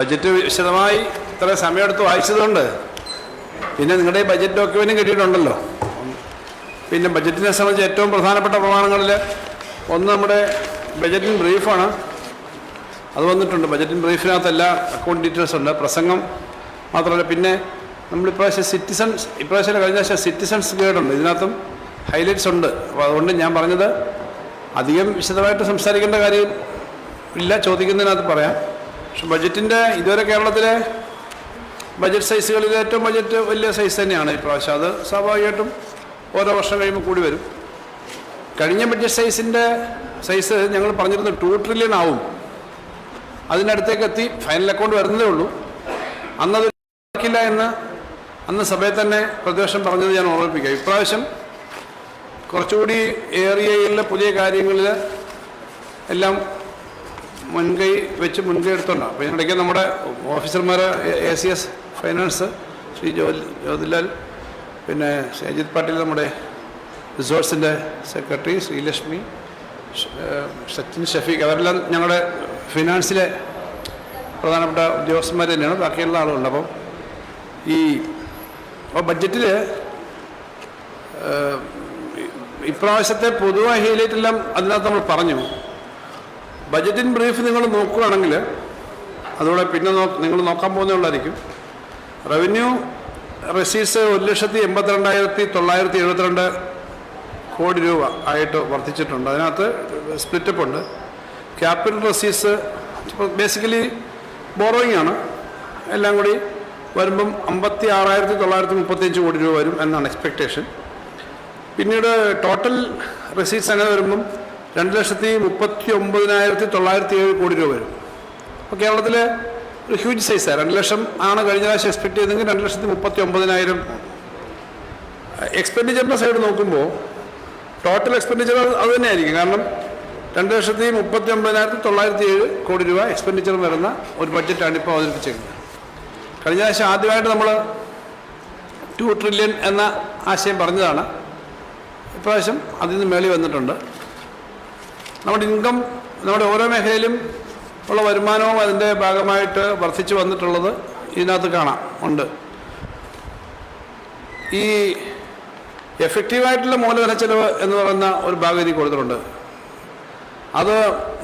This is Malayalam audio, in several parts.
ബജറ്റ് വിശദമായി ഇത്ര സമയമെടുത്ത് വായിച്ചതുകൊണ്ട് പിന്നെ നിങ്ങളുടെ ഈ ബജറ്റ് ഡോക്യുമെൻറ്റും കിട്ടിയിട്ടുണ്ടല്ലോ. പിന്നെ ബജറ്റിനെ സംബന്ധിച്ച് ഏറ്റവും പ്രധാനപ്പെട്ട പ്രമാണങ്ങളിൽ ഒന്ന് നമ്മുടെ ബജറ്റിൻ ബ്രീഫാണ്. അത് വന്നിട്ടുണ്ട്. ബജറ്റിൻ ബ്രീഫിനകത്ത് എല്ലാ അക്കൗണ്ട് ഡീറ്റെയിൽസ് ഉണ്ട്. പ്രസംഗം മാത്രമല്ല, പിന്നെ നമ്മളിപ്രാവശ്യം ഇപ്രാവശ്യം കഴിഞ്ഞ പ്രാവശ്യം സിറ്റിസൺസ് ഗൈഡുണ്ട്. ഇതിനകത്തും ഹൈലൈറ്റ്സ് ഉണ്ട്. അപ്പോൾ അതുകൊണ്ട് ഞാൻ പറഞ്ഞത് അധികം വിശദമായിട്ട് സംസാരിക്കേണ്ട കാര്യം ഇല്ല, ചോദിക്കുന്നതിനകത്ത് പറയാം. പക്ഷെ ബജറ്റിൻ്റെ ഇതുവരെ കേരളത്തിലെ ബജറ്റ് സൈസുകളിൽ ഏറ്റവും ബജറ്റ് വലിയ സൈസ് തന്നെയാണ് ഇപ്രാവശ്യം. അത് സ്വാഭാവികമായിട്ടും ഓരോ വർഷം കഴിയുമ്പോൾ കൂടി വരും. കഴിഞ്ഞ ബഡ്ജറ്റ് സൈസ് ഞങ്ങൾ പറഞ്ഞിരുന്നു 2 ട്രില്യൺ ആവും. അതിനടുത്തേക്ക് എത്തി. ഫൈനൽ അക്കൗണ്ട് വരുന്നതേ ഉള്ളൂ. അന്നത് ില്ല എന്ന് അന്ന് സഭയിൽ തന്നെ പ്രതിപക്ഷം പറഞ്ഞത് ഞാൻ ഓർമ്മിപ്പിക്കാം. ഇപ്രാവശ്യം കുറച്ചുകൂടി ഏറിയയിലെ പുതിയ കാര്യങ്ങളിൽ എല്ലാം മുൻകൈ എടുത്തുകൊണ്ടാണ്. അപ്പോൾ ഇതിനിടയ്ക്ക് നമ്മുടെ ഓഫീസർമാർ ACS ഫൈനാൻസ് ശ്രീ ജ്യോതിലാൽ, പിന്നെ അജിത് പാട്ടീൽ നമ്മുടെ റിസോഴ്സിൻ്റെ സെക്രട്ടറി, ശ്രീലക്ഷ്മി, സച്ചിൻ ഷഫീഖ്, അവരെല്ലാം ഞങ്ങളുടെ ഫിനാൻസിലെ പ്രധാനപ്പെട്ട ഉദ്യോഗസ്ഥന്മാർ തന്നെയാണ്. ബാക്കിയുള്ള ആളുകളുണ്ട്. അപ്പോൾ ബഡ്ജറ്റിൽ ഇപ്രാവശ്യത്തെ പൊതുവായ ഹൈലൈറ്റെല്ലാം അതിനകത്ത് നമ്മൾ പറഞ്ഞു. ബജറ്റിൻ ബ്രീഫ് നിങ്ങൾ നോക്കുകയാണെങ്കിൽ അതോടെ പിന്നെ നിങ്ങൾ നോക്കാൻ പോകുന്നതായിരിക്കും. റവന്യൂ റെസീറ്റ്സ് 1,82,972 കോടി രൂപ ആയിട്ട് വർദ്ധിച്ചിട്ടുണ്ട്. അതിനകത്ത് സ്പ്ലിറ്റപ്പ് ഉണ്ട്. ക്യാപിറ്റൽ റെസീറ്റ്സ് ബേസിക്കലി ബോറോയിങ് ആണ്. എല്ലാം കൂടി വരുമ്പം 56,935 കോടി രൂപ വരും എന്നാണ് എക്സ്പെക്റ്റേഷൻ. പിന്നീട് ടോട്ടൽ റെസീറ്റ്സ് അങ്ങനെ വരുമ്പം 2,39,907 കോടി രൂപ വരും. അപ്പോൾ കേരളത്തിലെ ഒരു ഹ്യൂജ് സൈസാണ്. 2 ലക്ഷം ആണ് കഴിഞ്ഞ പ്രാവശ്യം എക്സ്പെക്ട് ചെയ്തെങ്കിൽ 2,39,000. എക്സ്പെൻഡിച്ചറിൻ്റെ സൈഡ് നോക്കുമ്പോൾ ടോട്ടൽ എക്സ്പെൻഡിച്ചർ അത് തന്നെയായിരിക്കും. കാരണം 2,39,907 കോടി രൂപ എക്സ്പെൻഡിച്ചർ വരുന്ന ഒരു ബഡ്ജറ്റാണ് ഇപ്പോൾ അവതരിപ്പിച്ചിരിക്കുന്നത്. കഴിഞ്ഞ പ്രാവശ്യം ആദ്യമായിട്ട് നമ്മൾ 2 ട്രില്യൺ എന്ന ആശയം പറഞ്ഞതാണ്. ഇപ്രാവശ്യം അതിൽ നിന്ന് മേളിൽ വന്നിട്ടുണ്ട്. നമ്മുടെ ഇൻകം, നമ്മുടെ ഓരോ മേഖലയിലും ഉള്ള വരുമാനവും അതിൻ്റെ ഭാഗമായിട്ട് വർദ്ധിച്ചു വന്നിട്ടുള്ളത് ഇതിനകത്ത് കാണാം ഉണ്ട്. ഈ എഫക്റ്റീവായിട്ടുള്ള മൂലധന ചെലവ് എന്ന് പറയുന്ന ഒരു ഭാഗം ഇതിൽ കൊടുത്തിട്ടുണ്ട്. അത്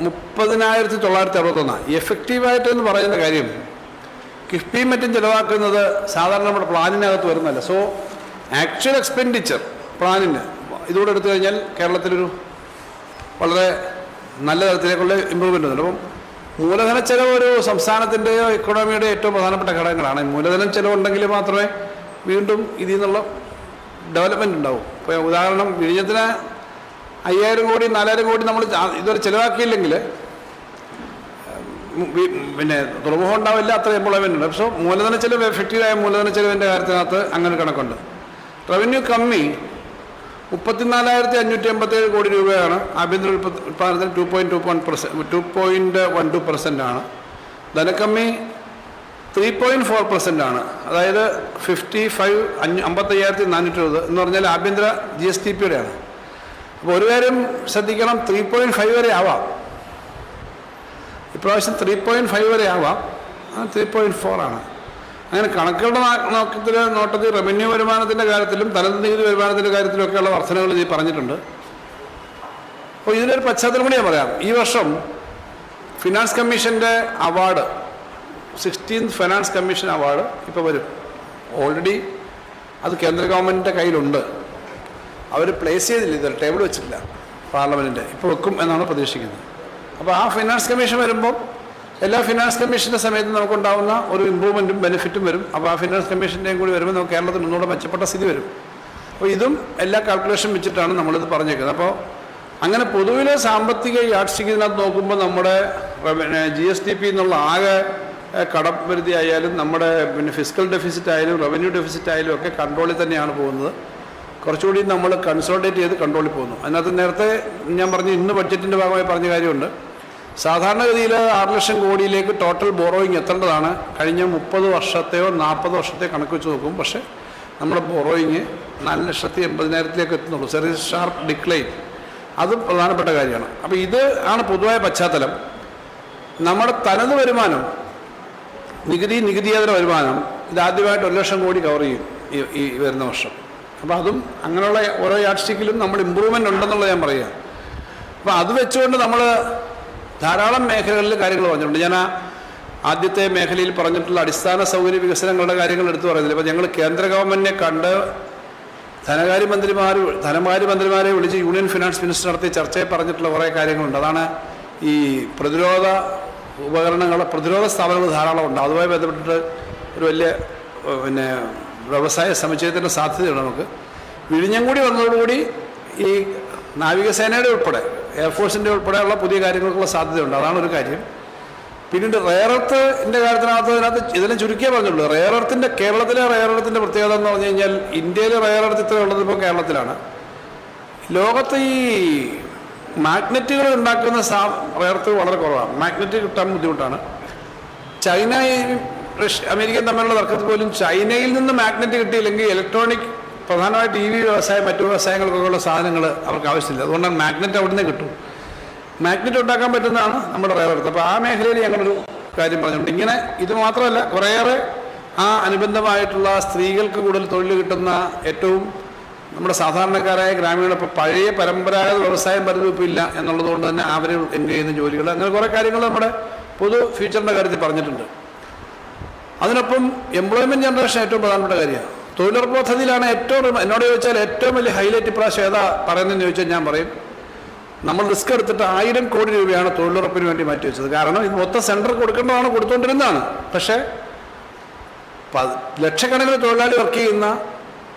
30,961. എഫക്റ്റീവായിട്ട് എന്ന് പറയുന്ന കാര്യം കിഫ്ബിയും മറ്റും ചിലവാക്കുന്നത് സാധാരണ നമ്മുടെ പ്ലാനിനകത്ത് വരുന്നതല്ല. സോ ആക്ച്വൽ എക്സ്പെൻഡിച്ചർ പ്ലാനിന് ഇതുകൂടെ എടുത്തു കഴിഞ്ഞാൽ കേരളത്തിലൊരു വളരെ നല്ല തരത്തിലേക്കുള്ള ഇമ്പ്രൂവ്മെൻ്റ് ഉണ്ട്. അപ്പം മൂലധന ചെലവ് ഒരു സംസ്ഥാനത്തിൻ്റെയോ ഇക്കോണമിയുടെയോ ഏറ്റവും പ്രധാനപ്പെട്ട ഘടകങ്ങളാണ്. മൂലധനം ചെലവുണ്ടെങ്കിൽ മാത്രമേ വീണ്ടും ഇതിൽ നിന്നുള്ള ഡെവലപ്മെൻറ്റ് ഉണ്ടാവും. ഇപ്പോൾ ഉദാഹരണം, വിഴിഞ്ഞത്തിന് 5,000 കോടി 4,000 കോടി നമ്മൾ ഇതുവരെ ചിലവാക്കിയില്ലെങ്കിൽ പിന്നെ തുറമുഖം ഉണ്ടാവില്ല, അത്ര എംപ്ലോയ്മെൻ്റ് ഉണ്ട്. പക്ഷേ മൂലധന ചെലവ്, എഫക്റ്റീവായ മൂലധന ചെലവിൻ്റെ കാര്യത്തിനകത്ത് അങ്ങനെ കണക്കുണ്ട്. റവന്യൂ കമ്മി 34,587 കോടി രൂപയാണ്. ആഭ്യന്തര ഉൽപ്പാദനത്തിന് 2.12% ആണ്. ധനക്കമ്മി 3.4% ആണ്. അതായത് 55,420 എന്ന് പറഞ്ഞാൽ ആഭ്യന്തര GSDP-യുടെ ആണ്. അപ്പോൾ ഒരു കാര്യം ശ്രദ്ധിക്കണം, 3.5 വരെ ആവാം. ഇപ്രാവശ്യം 3.5 വരെ ആവാം. 3.4 ആണ്. അങ്ങനെ കണക്കുകളുടെ നോട്ടത്തിൽ റവന്യൂ വരുമാനത്തിൻ്റെ കാര്യത്തിലും ധനനികുതി വരുമാനത്തിൻ്റെ കാര്യത്തിലൊക്കെയുള്ള വർധനകൾ ഇതിൽ പറഞ്ഞിട്ടുണ്ട്. അപ്പോൾ ഇതിനൊരു പശ്ചാത്തലം കൂടി ഞാൻ പറയാം. ഈ വർഷം ഫിനാൻസ് കമ്മീഷൻ്റെ award, 16th finance commission award ഇപ്പോൾ വരും. ഓൾറെഡി അത് കേന്ദ്ര ഗവൺമെൻറ്റിൻ്റെ കയ്യിലുണ്ട്. അവർ പ്ലേസ് ചെയ്തില്ല, ഇതൊരു ടേബിൾ വെച്ചിട്ടില്ല പാർലമെൻറ്റിൻ്റെ. ഇപ്പോൾ വെക്കും എന്നാണ് പ്രതീക്ഷിക്കുന്നത്. അപ്പോൾ ആ ഫിനാൻസ് കമ്മീഷൻ വരുമ്പോൾ എല്ലാ ഫിനാൻസ് കമ്മീഷൻ്റെ സമയത്ത് നമുക്കുണ്ടാകുന്ന ഒരു ഇമ്പ്രൂവ്മെൻറ്റും ബെനിഫിറ്റും വരും. അപ്പോൾ ആ ഫിനാൻസ് കമ്മീഷൻ്റെയും കൂടി വരുമ്പോൾ നമുക്ക് കേരളത്തിൽ ഒന്നുകൂടെ മെച്ചപ്പെട്ട സ്ഥിതി വരും. അപ്പോൾ ഇതും എല്ലാ കാൽക്കുലേഷൻ വെച്ചിട്ടാണ് നമ്മളിത് പറഞ്ഞേക്കുന്നത്. അപ്പോൾ അങ്ങനെ പൊതുവിലെ സാമ്പത്തിക യാഡ്സ്റ്റിക്ക് ഇതിനകത്ത് നോക്കുമ്പോൾ നമ്മുടെ GSDP എന്നുള്ള ആകെ കടപരിധി ആയാലും നമ്മുടെ ഫിസിക്കൽ ഡെഫിസിറ്റ് ആയാലും റവന്യൂ ഡെഫിസിറ്റ് ആയാലും ഒക്കെ കൺട്രോളിൽ തന്നെയാണ് പോകുന്നത്. കുറച്ചുകൂടി നമ്മൾ കൺസോളിഡേറ്റ് ചെയ്ത് കൺട്രോളിൽ പോകുന്നു. അതിനകത്ത് നേരത്തെ ഞാൻ പറഞ്ഞു, ഇന്ന് ബഡ്ജറ്റിൻ്റെ ഭാഗമായി പറഞ്ഞ കാര്യമുണ്ട്. സാധാരണഗതിയിൽ 6 ലക്ഷം കോടിയിലേക്ക് ടോട്ടൽ ബോറോയിങ് എത്തേണ്ടതാണ്. കഴിഞ്ഞ 30 വർഷത്തെയോ 40 വർഷത്തെയോ കണക്ക് വെച്ച് നോക്കും. പക്ഷേ നമ്മുടെ ബോറോയിങ് 4,80,000 എത്തുന്നുള്ളൂ. ചെറിയ ഷാർപ്പ് ഡിക്ലൈൻ. അതും പ്രധാനപ്പെട്ട കാര്യമാണ്. അപ്പോൾ ഇത് ആണ് പൊതുവായ പശ്ചാത്തലം. നമ്മുടെ തനത് വരുമാനം നികുതിയേതര വരുമാനം ഇതാദ്യമായിട്ട് 1 ലക്ഷം കോടി കവർ ചെയ്യും ഈ വരുന്ന വർഷം. അപ്പോൾ അതും അങ്ങനെയുള്ള ഓരോ യാഡ് സ്റ്റിക്കിലും നമ്മൾ ഇമ്പ്രൂവ്മെൻ്റ് ഉണ്ടെന്നുള്ളത് ഞാൻ പറയുക. അപ്പോൾ അത് വെച്ചുകൊണ്ട് നമ്മൾ ധാരാളം മേഖലകളിൽ കാര്യങ്ങൾ പറഞ്ഞിട്ടുണ്ട്. ഞാൻ ആദ്യത്തെ മേഖലയിൽ പറഞ്ഞിട്ടുള്ള അടിസ്ഥാന സൗകര്യ വികസനങ്ങളുടെ കാര്യങ്ങൾ എടുത്തു പറയുന്നില്ല. ഇപ്പോൾ ഞങ്ങൾ കേന്ദ്ര ഗവൺമെൻറ്റിനെ കണ്ട് ധനകാര്യമന്ത്രിമാരെ വിളിച്ച് യൂണിയൻ ഫിനാൻസ് മിനിസ്റ്റർ നടത്തിയ ചർച്ചയിൽ പറഞ്ഞിട്ടുള്ള കുറേ കാര്യങ്ങളുണ്ട്. അതാണ് ഈ പ്രതിരോധ സ്ഥാപനങ്ങൾ ധാരാളമുണ്ട്. അതുമായി ബന്ധപ്പെട്ടിട്ട് ഒരു വലിയ വ്യവസായ സമുച്ചയത്തിൻ്റെ സാധ്യതയുണ്ട്. നമുക്ക് വിഴിഞ്ഞം കൂടി വന്നതോടുകൂടി ഈ നാവികസേനയുടെ ഉൾപ്പെടെ എയർഫോഴ്സിൻ്റെ ഉൾപ്പെടെയുള്ള പുതിയ കാര്യങ്ങൾക്കുള്ള സാധ്യതയുണ്ട്. അതാണ് ഒരു കാര്യം. പിന്നീട് റെയർ എർത്തിൻ്റെ കാര്യത്തിനകത്ത് ഇതിനെ ചുരുക്കിയേ പറഞ്ഞുള്ളൂ. കേരളത്തിലെ റെയർ എർത്തിൻ്റെ പ്രത്യേകത എന്ന് പറഞ്ഞു കഴിഞ്ഞാൽ ഇന്ത്യയിലെ റെയർ എർത്ത് ഇത്ര ഉള്ളത് ഇപ്പോൾ കേരളത്തിലാണ്. ലോകത്ത് ഈ മാഗ്നറ്റുകൾ ഉണ്ടാക്കുന്ന റെയർ എർത്ത് വളരെ കുറവാണ്. മാഗ്നറ്റ് കിട്ടാൻ ബുദ്ധിമുട്ടാണ്. അമേരിക്കൻ തമ്മിലുള്ള തർക്കത്തിൽ പോലും ചൈനയിൽ നിന്ന് മാഗ്നറ്റ് കിട്ടിയില്ലെങ്കിൽ ഇലക്ട്രോണിക് പ്രധാനമായിട്ട് EV വ്യവസായം മറ്റു വ്യവസായങ്ങൾക്കൊക്കെയുള്ള സാധനങ്ങൾ അവർക്ക് ആവശ്യമില്ല. അതുകൊണ്ടാണ് മാഗ്നറ്റ് അവിടെ നിന്ന് കിട്ടും. മാഗ്നറ്റ് ഉണ്ടാക്കാൻ പറ്റുന്നതാണ് നമ്മുടെ റെയർ എർത്ത്. അപ്പോൾ ആ മേഖലയിൽ ഞങ്ങളൊരു കാര്യം പറഞ്ഞിട്ടുണ്ട്. ഇങ്ങനെ ഇത് മാത്രമല്ല, കുറേയേറെ അനുബന്ധമായിട്ടുള്ള സ്ത്രീകൾക്ക് കൂടുതൽ തൊഴിൽ കിട്ടുന്ന ഏറ്റവും നമ്മുടെ സാധാരണക്കാരായ ഗ്രാമീണ ഇപ്പോൾ പഴയ പരമ്പരാഗത വ്യവസായം പലതും ഇപ്പോൾ ഇല്ല എന്നുള്ളതുകൊണ്ട് തന്നെ അവരെ എൻഗേജ് ചെയ്യുന്ന ജോലികൾ, അങ്ങനെ കുറേ കാര്യങ്ങൾ നമ്മുടെ പൊതു ഫ്യൂച്ചറിൻ്റെ കാര്യത്തിൽ പറഞ്ഞിട്ടുണ്ട്. അതിനൊപ്പം എംപ്ലോയ്മെൻറ്റ് ജനറേഷൻ ഏറ്റവും പ്രധാനപ്പെട്ട കാര്യമാണ്. തൊഴിലുറപ്പ് പദ്ധതിയിലാണ് എന്നോട് ചോദിച്ചാൽ ഏറ്റവും വലിയ ഹൈലൈറ്റ് ഇപ്രാവശ്യം ഏതാ പറയുന്നതെന്ന് ചോദിച്ചാൽ ഞാൻ പറയും, നമ്മൾ റിസ്ക് എടുത്തിട്ട് 1000 കോടി രൂപയാണ് തൊഴിലുറപ്പിന് വേണ്ടി മാറ്റിവെച്ചത്. കാരണം ഇത് മൊത്തം സെൻറ്റർ കൊടുക്കേണ്ടതാണ്, കൊടുത്തുകൊണ്ടിരുന്നതാണ്. പക്ഷേ ലക്ഷക്കണക്കിന് തൊഴിലാളി വർക്ക് ചെയ്യുന്ന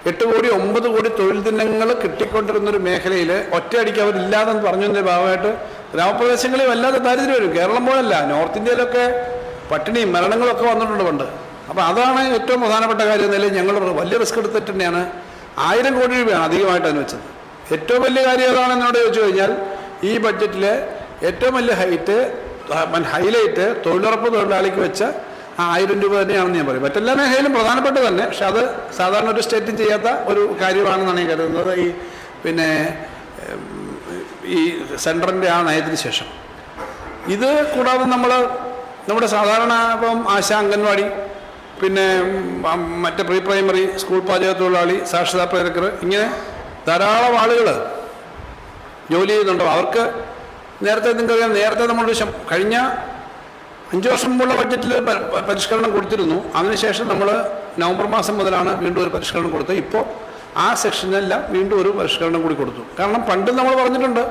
8 കോടി 9 കോടി തൊഴിൽ ദിനങ്ങൾ കിട്ടിക്കൊണ്ടിരുന്നൊരു മേഖലയിൽ ഒറ്റയടിക്ക് അവരില്ലാതെന്ന് പറഞ്ഞതിൻ്റെ ഭാഗമായിട്ട് ഗ്രാമപ്രദേശങ്ങളിൽ വല്ലാതെ ദാരിദ്ര്യം വരും. കേരളം പോലല്ല, നോർത്ത് ഇന്ത്യയിലൊക്കെ പട്ടിണിയും മരണങ്ങളൊക്കെ വന്നിട്ടുണ്ട് പണ്ട്. അപ്പോൾ അതാണ് ഏറ്റവും പ്രധാനപ്പെട്ട കാര്യം. നിലയിൽ ഞങ്ങൾ വലിയ റിസ്ക് എടുത്തിട്ട് തന്നെയാണ് 1000 കോടി രൂപയാണ് അധികമായിട്ട് അതിന് വെച്ചത്. ഏറ്റവും വലിയ കാര്യം ഏതാണെന്നോട് ചോദിച്ചു കഴിഞ്ഞാൽ ഈ ബഡ്ജറ്റിലെ ഏറ്റവും വലിയ ഹൈലൈറ്റ് തൊഴിലുറപ്പ് തൊഴിലാളിക്ക് വെച്ച 1000 രൂപ തന്നെയാണെന്ന് ഞാൻ പറയും. മറ്റെല്ലാ മേഖലയിലും പ്രധാനപ്പെട്ട തന്നെ, പക്ഷെ അത് സാധാരണ ഒരു സ്റ്റേറ്റും ചെയ്യാത്ത ഒരു കാര്യമാണെന്നാണ് ഞാൻ കരുതുന്നത്. ഈ സെൻറ്ററിൻ്റെ ആ നയത്തിന് ശേഷം ഇത് കൂടാതെ നമ്മുടെ സാധാരണ ഇപ്പം ആശ, അംഗൻവാടി, പിന്നെ മറ്റ് പ്രീ പ്രൈമറി സ്കൂൾ പാചക തൊഴിലാളി, സാക്ഷരതാ പ്രേരകർ, ഇങ്ങനെ ധാരാളം ആളുകൾ ജോലി ചെയ്യുന്നുണ്ടോ. അവർക്ക് നേരത്തെ നമ്മൾ കഴിഞ്ഞ 5 വർഷം മുമ്പുള്ള ബഡ്ജറ്റിൽ പരിഷ്കരണം കൊടുത്തിരുന്നു. അതിനുശേഷം നമ്മൾ നവംബർ മാസം മുതലാണ് വീണ്ടും ഒരു പരിഷ്കരണം കൊടുത്തത്. ഇപ്പോൾ ആ സെക്ഷനെല്ലാം വീണ്ടും ഒരു പരിഷ്കരണം കൂടി കൊടുത്തു. കാരണം പണ്ട് നമ്മൾ പറഞ്ഞിട്ടുണ്ട്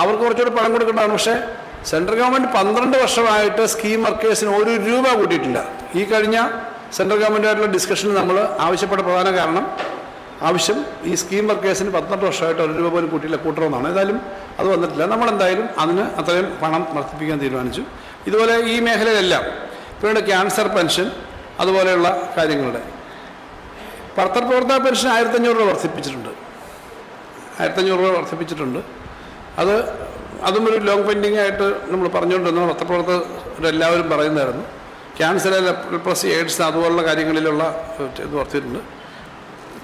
അവർക്ക് കുറച്ചുകൂടി പണം കൊടുക്കേണ്ടതാണ്. പക്ഷേ സെൻട്രൽ ഗവൺമെൻറ് 12 വർഷമായിട്ട് സ്കീം വർക്കേഴ്സിന് 1 രൂപ കൂട്ടിയിട്ടില്ല. ഈ കഴിഞ്ഞ സെൻട്രൽ ഗവൺമെൻറ്റുമായിട്ടുള്ള ഡിസ്കഷനിൽ നമ്മൾ ആവശ്യപ്പെട്ട പ്രധാന ആവശ്യം ഈ സ്കീം വർക്കേഴ്സിന് 18 വർഷമായിട്ട് 1 രൂപ പോലും കൂട്ടണമെന്നാണ്. ഏതായാലും അത് വന്നിട്ടില്ല. നമ്മളെന്തായാലും അതിന് അത്രയും പണം വർദ്ധിപ്പിക്കാൻ തീരുമാനിച്ചു. ഇതുപോലെ ഈ മേഖലയിലെല്ലാം പിന്നീട് ക്യാൻസർ പെൻഷൻ അതുപോലെയുള്ള കാര്യങ്ങളുടെ പത്രപ്രവർത്തക പെൻഷൻ 1500 രൂപ വർദ്ധിപ്പിച്ചിട്ടുണ്ട്. 1500 രൂപ വർദ്ധിപ്പിച്ചിട്ടുണ്ട്. അതും ഒരു ലോങ് പെൻഡിങ് ആയിട്ട് നമ്മൾ പറഞ്ഞുകൊണ്ടിരുന്ന പത്രപ്രവർത്തകരെല്ലാവരും പറയുന്നതായിരുന്നു. ക്യാൻസർ പ്ലസ് എയ്ഡ്സ് അതുപോലുള്ള കാര്യങ്ങളിലുള്ള ഇത് വർദ്ധിച്ചിട്ടുണ്ട്.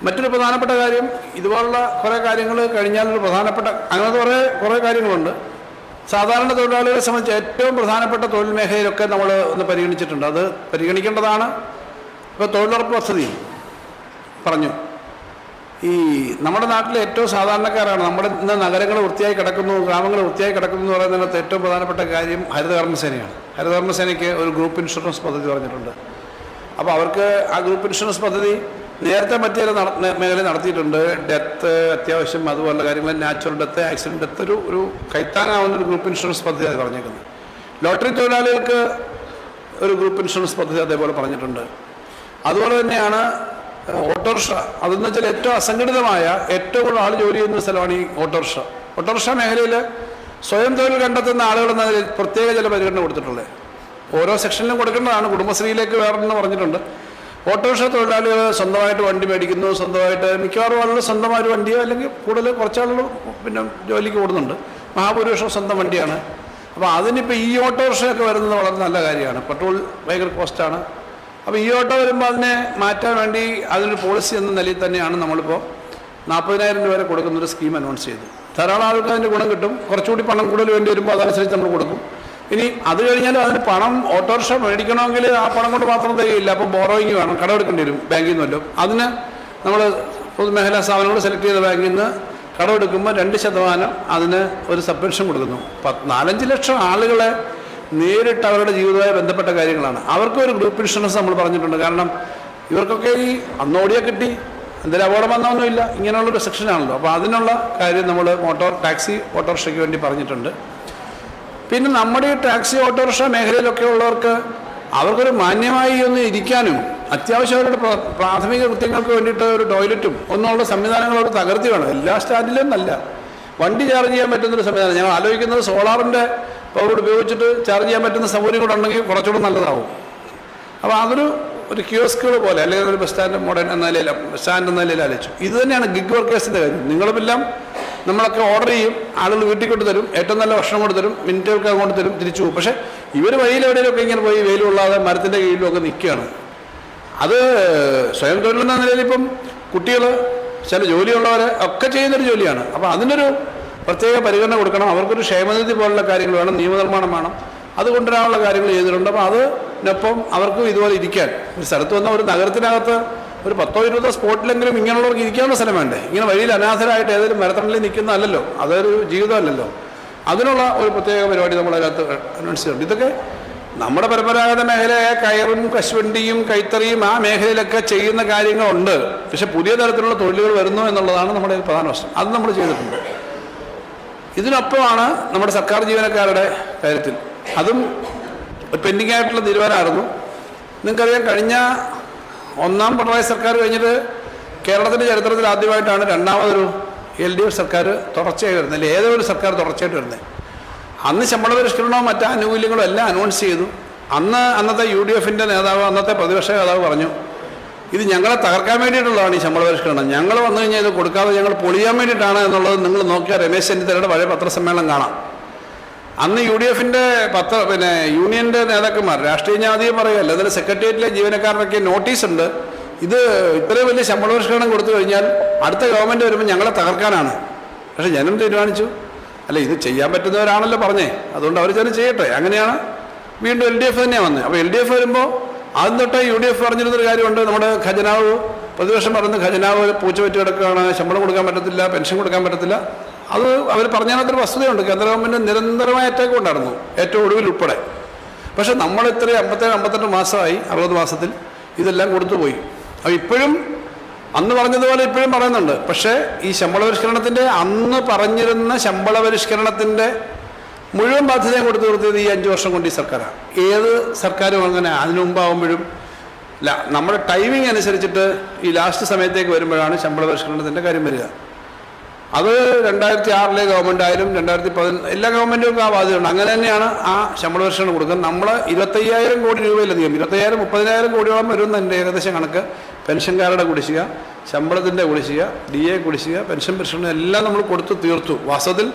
മറ്റൊരു പ്രധാനപ്പെട്ട കാര്യം, ഇതുപോലുള്ള കുറേ കാര്യങ്ങൾ കഴിഞ്ഞാലൊരു പ്രധാനപ്പെട്ട അങ്ങനത്തെ കുറേ കാര്യങ്ങളുണ്ട്. സാധാരണ തൊഴിലാളികളെ സംബന്ധിച്ച് ഏറ്റവും പ്രധാനപ്പെട്ട തൊഴിൽ മേഖലയിലൊക്കെ നമ്മൾ ഒന്ന് പരിഗണിച്ചിട്ടുണ്ട്. അത് പരിഗണിക്കേണ്ടതാണ്. ഇപ്പോൾ തൊഴിലുറപ്പ് പദ്ധതി പറഞ്ഞു. നമ്മുടെ നാട്ടിലെ ഏറ്റവും സാധാരണക്കാരാണ്. നമ്മുടെ ഇന്ന് നഗരങ്ങൾ വൃത്തിയായി കിടക്കുന്നു, ഗ്രാമങ്ങൾ വൃത്തിയായി കിടക്കുന്നു എന്ന് പറയുന്നതിനകത്ത് ഏറ്റവും പ്രധാനപ്പെട്ട കാര്യം ഹരിതകർമ്മസേനയാണ്. ഹരിതകർമ്മസേനയ്ക്ക് ഒരു ഗ്രൂപ്പ് ഇൻഷുറൻസ് പദ്ധതി പറഞ്ഞിട്ടുണ്ട്. അപ്പോൾ അവർക്ക് ആ ഗ്രൂപ്പ് ഇൻഷുറൻസ് പദ്ധതി നേരത്തെ മറ്റേ മേഖല നടത്തിയിട്ടുണ്ട്. ഡെത്ത് അത്യാവശ്യം അതുപോലുള്ള കാര്യങ്ങൾ, നാച്ചുറൽ ഡെത്ത്, ആക്സിഡൻറ്റ് ഡെത്ത്, ഒരു കൈത്താങ്ങാവുന്നൊരു ഗ്രൂപ്പ് ഇൻഷുറൻസ് പദ്ധതി അത് പറഞ്ഞേക്കുന്നത്. ലോട്ടറി തൊഴിലാളികൾക്ക് ഒരു ഗ്രൂപ്പ് ഇൻഷുറൻസ് പദ്ധതി അതേപോലെ പറഞ്ഞിട്ടുണ്ട്. അതുപോലെ തന്നെയാണ് ഓട്ടോറിക്ഷ. അതെന്ന് വെച്ചാൽ ഏറ്റവും അസംഘടിതമായ ഏറ്റവും കൂടുതൽ ആൾ ജോലി ചെയ്യുന്ന സ്ഥലമാണ് ഈ ഓട്ടോറിക്ഷ. ഓട്ടോറിക്ഷ മേഖലയിൽ സ്വയം തൊഴിൽ കണ്ടെത്തുന്ന ആളുകളെന്നതിൽ പ്രത്യേക ചില പരിഗണന കൊടുത്തിട്ടുള്ളത്. ഓരോ സെക്ഷനിലും കൊടുക്കേണ്ടതാണ്. കുടുംബശ്രീയിലേക്ക് വേറെന്ന് പറഞ്ഞിട്ടുണ്ട്. ഓട്ടോറിക്ഷ തൊഴിലാളികൾ സ്വന്തമായിട്ട് വണ്ടി മേടിക്കുന്നു, സ്വന്തമായിട്ട് മിക്കവാറും ആളുകൾ സ്വന്തമായൊരു വണ്ടിയോ അല്ലെങ്കിൽ കൂടുതൽ കുറച്ചാളുകൾ പിന്നെ ജോലിക്ക് കൂടുന്നുണ്ട്. മഹാഭൂരിപക്ഷം സ്വന്തം വണ്ടിയാണ്. അപ്പോൾ അതിനിപ്പോൾ ഈ ഓട്ടോറിക്ഷയൊക്കെ വരുന്നത് വളരെ നല്ല കാര്യമാണ്. പെട്രോൾ ഭയങ്കര കോസ്റ്റാണ്. അപ്പോൾ ഈ ഓട്ടോ വരുമ്പോൾ അതിനെ മാറ്റാൻ വേണ്ടി അതിനൊരു പോളിസി എന്ന നിലയിൽ തന്നെയാണ് നമ്മളിപ്പോൾ 40,000 രൂപ വരെ കൊടുക്കുന്നൊരു സ്കീം അനൗൺസ് ചെയ്തു. ധാരാളം ആൾക്ക് അതിൻ്റെ ഗുണം കിട്ടും. കുറച്ചുകൂടി പണം കൂടുതൽ വേണ്ടി വരുമ്പോൾ അതനുസരിച്ച് നമ്മൾ കൊടുക്കും. ഇനി അത് കഴിഞ്ഞാൽ അതിന് പണം ഓട്ടോറിക്ഷ മേടിക്കണമെങ്കിൽ ആ പണം കൊണ്ട് മാത്രം തികയില്ല. അപ്പോൾ ബോറോയിങ് വേണം, കടമെടുക്കേണ്ടി വരും ബാങ്കിൽ നിന്ന് വല്ലതും. അതിന് നമ്മൾ പൊതുമേഖലാ സ്ഥാപനങ്ങൾ സെലക്ട് ചെയ്ത ബാങ്കിൽ നിന്ന് കടമെടുക്കുമ്പോൾ 2% അതിന് ഒരു സബ്വെൻഷൻ കൊടുക്കുന്നു. 4-5 ലക്ഷം ആളുകളെ നേരിട്ട് അവരുടെ ജീവിതവുമായി ബന്ധപ്പെട്ട കാര്യങ്ങളാണ്. അവർക്കൊരു ഗ്രൂപ്പ് ഇൻഷുറൻസ് നമ്മൾ പറഞ്ഞിട്ടുണ്ട്. കാരണം ഇവർക്കൊക്കെ ഈ അന്നോടിയെ കിട്ടി എന്തെങ്കിലും അപകടം വന്നൊന്നുമില്ല, ഇങ്ങനെയുള്ളൊരു സെക്ഷനാണല്ലോ. അപ്പോൾ അതിനുള്ള കാര്യം നമ്മൾ ടാക്സി ഓട്ടോറിക്ഷയ്ക്ക് വേണ്ടി പറഞ്ഞിട്ടുണ്ട്. പിന്നെ നമ്മുടെ ഈ ടാക്സി ഓട്ടോറിക്ഷ മേഖലയിലൊക്കെ ഉള്ളവർക്ക് അവർക്കൊരു മാന്യമായി ഒന്ന് ഇരിക്കാനും അത്യാവശ്യം അവരുടെ പ്രാഥമിക കൃത്യങ്ങൾക്ക് വേണ്ടിയിട്ട് ഒരു ടോയ്ലറ്റും ഒന്നുള്ള സംവിധാനങ്ങൾ അവർ തകർത്തി വേണം. എല്ലാ സ്റ്റാൻഡിലും നല്ല വണ്ടി ചാർജ് ചെയ്യാൻ പറ്റുന്നൊരു സംവിധാനം. ഞങ്ങൾ ആലോചിക്കുന്നത് സോളാറിൻ്റെ പവർ ഉപയോഗിച്ചിട്ട് ചാർജ് ചെയ്യാൻ പറ്റുന്ന സൗകര്യം കൂടെ ഉണ്ടെങ്കിൽ കുറച്ചുകൂടെ നല്ലതാവും. അപ്പോൾ അതൊരു കിയോസ്കുകൾ പോലെ അല്ലെങ്കിൽ ഒരു ബസ് സ്റ്റാൻഡ് മോഡേൺ എന്ന നിലയിൽ സ്റ്റാൻഡ് എന്ന നിലയിൽ ആലോചിച്ചു. ഇത് തന്നെയാണ് ഗിഗ് വർക്കേഴ്സിൻ്റെ കാര്യം. നിങ്ങളുമെല്ലാം നമ്മളൊക്കെ ഓർഡർ ചെയ്യും, ആളുകൾ വീട്ടിൽ കൊണ്ട് തരും, ഏറ്റവും നല്ല ഭക്ഷണം കൊണ്ട് തരും, മിനിറ്റുകൾക്ക് അങ്ങോട്ട് തരും, തിരിച്ചു പോകും. പക്ഷേ ഇവർ വഴിയിൽ എവിടെയൊക്കെ ഇങ്ങനെ പോയി വെയിലുള്ളാതെ മരത്തിൻ്റെ കീഴിലൊക്കെ നിൽക്കുകയാണ്. അത് സ്വയം തൊഴിലെന്ന നിലയിൽ ഇപ്പം കുട്ടികൾ ചില ജോലിയുള്ളവരെ ഒക്കെ ചെയ്യുന്നൊരു ജോലിയാണ്. അപ്പോൾ അതിനൊരു പ്രത്യേക പരിഗണന കൊടുക്കണം. അവർക്കൊരു ക്ഷേമനിധി പോലുള്ള കാര്യങ്ങൾ വേണം, നിയമനിർമ്മാണം വേണം, അത് കൊണ്ടുവരാനുള്ള കാര്യങ്ങൾ ചെയ്തിട്ടുണ്ട്. അപ്പോൾ അതിനൊപ്പം അവർക്കും ഇതുപോലെ ഇരിക്കാൻ ഒരു സ്ഥലത്ത് വന്ന ഒരു നഗരത്തിനകത്ത് ഒരു 10-20 സ്പോട്ടിലെങ്കിലും ഇങ്ങനെയുള്ളവർക്ക് ഇരിക്കാനുള്ള സ്ഥലം വേണ്ടേ? ഇങ്ങനെ വഴിയിൽ അനാഥരായിട്ട് ഏതെങ്കിലും മരത്തണലിൽ നിൽക്കുന്നതല്ലല്ലോ, അതൊരു ജീവിതമല്ലല്ലോ. അതിനുള്ള ഒരു പ്രത്യേക പരിപാടി നമ്മളതിനകത്ത് അനൗൺസ് ചെയ്യുന്നുണ്ട്. ഇതൊക്കെ നമ്മുടെ പരമ്പരാഗത മേഖലയായ കയറും കശുവണ്ടിയും കൈത്തറിയും ആ മേഖലയിലൊക്കെ ചെയ്യുന്ന കാര്യങ്ങളുണ്ട്. പക്ഷെ പുതിയ തരത്തിലുള്ള തൊഴിലുകൾ വരുന്നു എന്നുള്ളതാണ് നമ്മുടെ പ്രധാന പ്രശ്നം. അത് നമ്മൾ ചെയ്തിട്ടുണ്ട്. ഇതിനൊപ്പമാണ് നമ്മുടെ സർക്കാർ ജീവനക്കാരുടെ കാര്യത്തിൽ അതും പെൻഡിങ് ആയിട്ടുള്ള തീരുമാനമായിരുന്നു. നിങ്ങൾക്കറിയാം, കഴിഞ്ഞ 1ാം പിണറായി സർക്കാർ കഴിഞ്ഞിട്ട് കേരളത്തിൻ്റെ ചരിത്രത്തിൽ ആദ്യമായിട്ടാണ് രണ്ടാമതൊരു LDF സർക്കാർ തുടർച്ചയായി വരുന്നത്, അല്ലെങ്കിൽ ഏതോ ഒരു സർക്കാർ തുടർച്ചയായിട്ട് വരുന്നത്. അന്ന് ശമ്പള പരിഷ്കരണവും മറ്റ് ആനുകൂല്യങ്ങളും എല്ലാം അനൗൺസ് ചെയ്തു. അന്നത്തെ UDFൻ്റെ നേതാവ്, അന്നത്തെ പ്രതിപക്ഷ നേതാവ് പറഞ്ഞു, ഇത് ഞങ്ങളെ തകർക്കാൻ വേണ്ടിയിട്ടുള്ളതാണ് ഈ ശമ്പള പരിഷ്കരണം, ഞങ്ങൾ വന്നു കഴിഞ്ഞാൽ ഇത് കൊടുക്കാതെ ഞങ്ങൾ പൊളിയാൻ വേണ്ടിയിട്ടാണ് എന്നുള്ളത് നിങ്ങൾ നോക്കിയാൽ രമേശ് ചെന്നിത്തലയുടെ പഴയ പത്രസമ്മേളനം കാണാം. അന്ന് UDFൻ്റെ യൂണിയൻ്റെ നേതാക്കന്മാർ രാഷ്ട്രീയ ജാതിയെ പറയുകയല്ല, അതിൽ സെക്രട്ടേറിയറ്റിലെ ജീവനക്കാരനൊക്കെ നോട്ടീസുണ്ട്, ഇത് ഇത്രയും വലിയ ശമ്പള പരിഷ്കരണം കൊടുത്തു കഴിഞ്ഞാൽ അടുത്ത ഗവൺമെൻറ് വരുമ്പോൾ ഞങ്ങളെ തകർക്കാനാണ്. പക്ഷേ ജനം തീരുമാനിച്ചു, അല്ല ഇത് ചെയ്യാൻ പറ്റുന്നവരാണല്ലോ പറഞ്ഞേ, അതുകൊണ്ട് അവർ ജനം ചെയ്യട്ടെ. അങ്ങനെയാണ് വീണ്ടും LDF തന്നെയാണ് വന്നത്. അപ്പോൾ LDF വരുമ്പോൾ ആദ്യം തൊട്ടേ UDF പറഞ്ഞിരുന്നൊരു കാര്യമുണ്ട്, നമ്മുടെ ഖജനാവ്, പ്രതിപക്ഷം പറയുന്നത് ഖജനാവ് പൂച്ച വെച്ച് കിടക്കുകയാണ്, ശമ്പളം കൊടുക്കാൻ പറ്റത്തില്ല, പെൻഷൻ കൊടുക്കാൻ പറ്റത്തില്ല. അത് അവർ പറഞ്ഞതിനകത്തൊരു വസ്തുതയുണ്ട്. കേന്ദ്ര ഗവൺമെൻറ് നിരന്തരമായ അറ്റാക്ക് ഉണ്ടായിരുന്നു, ഏറ്റവും ഒടുവിൽ ഉൾപ്പെടെ. പക്ഷെ നമ്മൾ ഇത്രയും 57-58 മാസമായി, 60 മാസത്തിൽ ഇതെല്ലാം കൊടുത്തുപോയി. അപ്പോൾ ഇപ്പോഴും അന്ന് പറഞ്ഞതുപോലെ ഇപ്പോഴും പറയുന്നുണ്ട്. പക്ഷേ ഈ ശമ്പള പരിഷ്കരണത്തിൻ്റെ അന്ന് പറഞ്ഞിരുന്ന ശമ്പള പരിഷ്കരണത്തിൻ്റെ മുഴുവൻ ബാധ്യതയും കൊടുത്തു തീർത്തത് ഈ 5 വർഷം കൊണ്ട് ഈ സർക്കാരാണ്. ഏത് സർക്കാരും അങ്ങനെ അതിനു മുമ്പാകുമ്പോഴും നമ്മുടെ ടൈമിംഗ് അനുസരിച്ചിട്ട് ഈ ലാസ്റ്റ് സമയത്തേക്ക് വരുമ്പോഴാണ് ശമ്പള പരിഷ്കരണത്തിൻ്റെ കാര്യം വരിക. അത് 2006 ഗവൺമെൻറ് ആയാലും 2010 എല്ലാ ഗവൺമെൻറ്റുകൾക്കും ആ ബാധ്യതയുണ്ട്. അങ്ങനെ തന്നെയാണ് ആ ശമ്പള പരിഷ്കരണം കൊടുക്കുന്നത്. നമ്മൾ 25,000 കോടി രൂപയിലധികം 20,000-30,000 കോടിയോളം വരുന്ന എൻ്റെ ഏകദേശം കണക്ക് പെൻഷൻകാരുടെ കുടിശ്ശിക, ശമ്പളത്തിൻ്റെ കുടിശ്ശിക, DA കുടിശ്ശിക, പെൻഷൻ പരിഷ്കരണം എല്ലാം നമ്മൾ കൊടുത്തു തീർത്തു. വാസ്തവത്തിൽ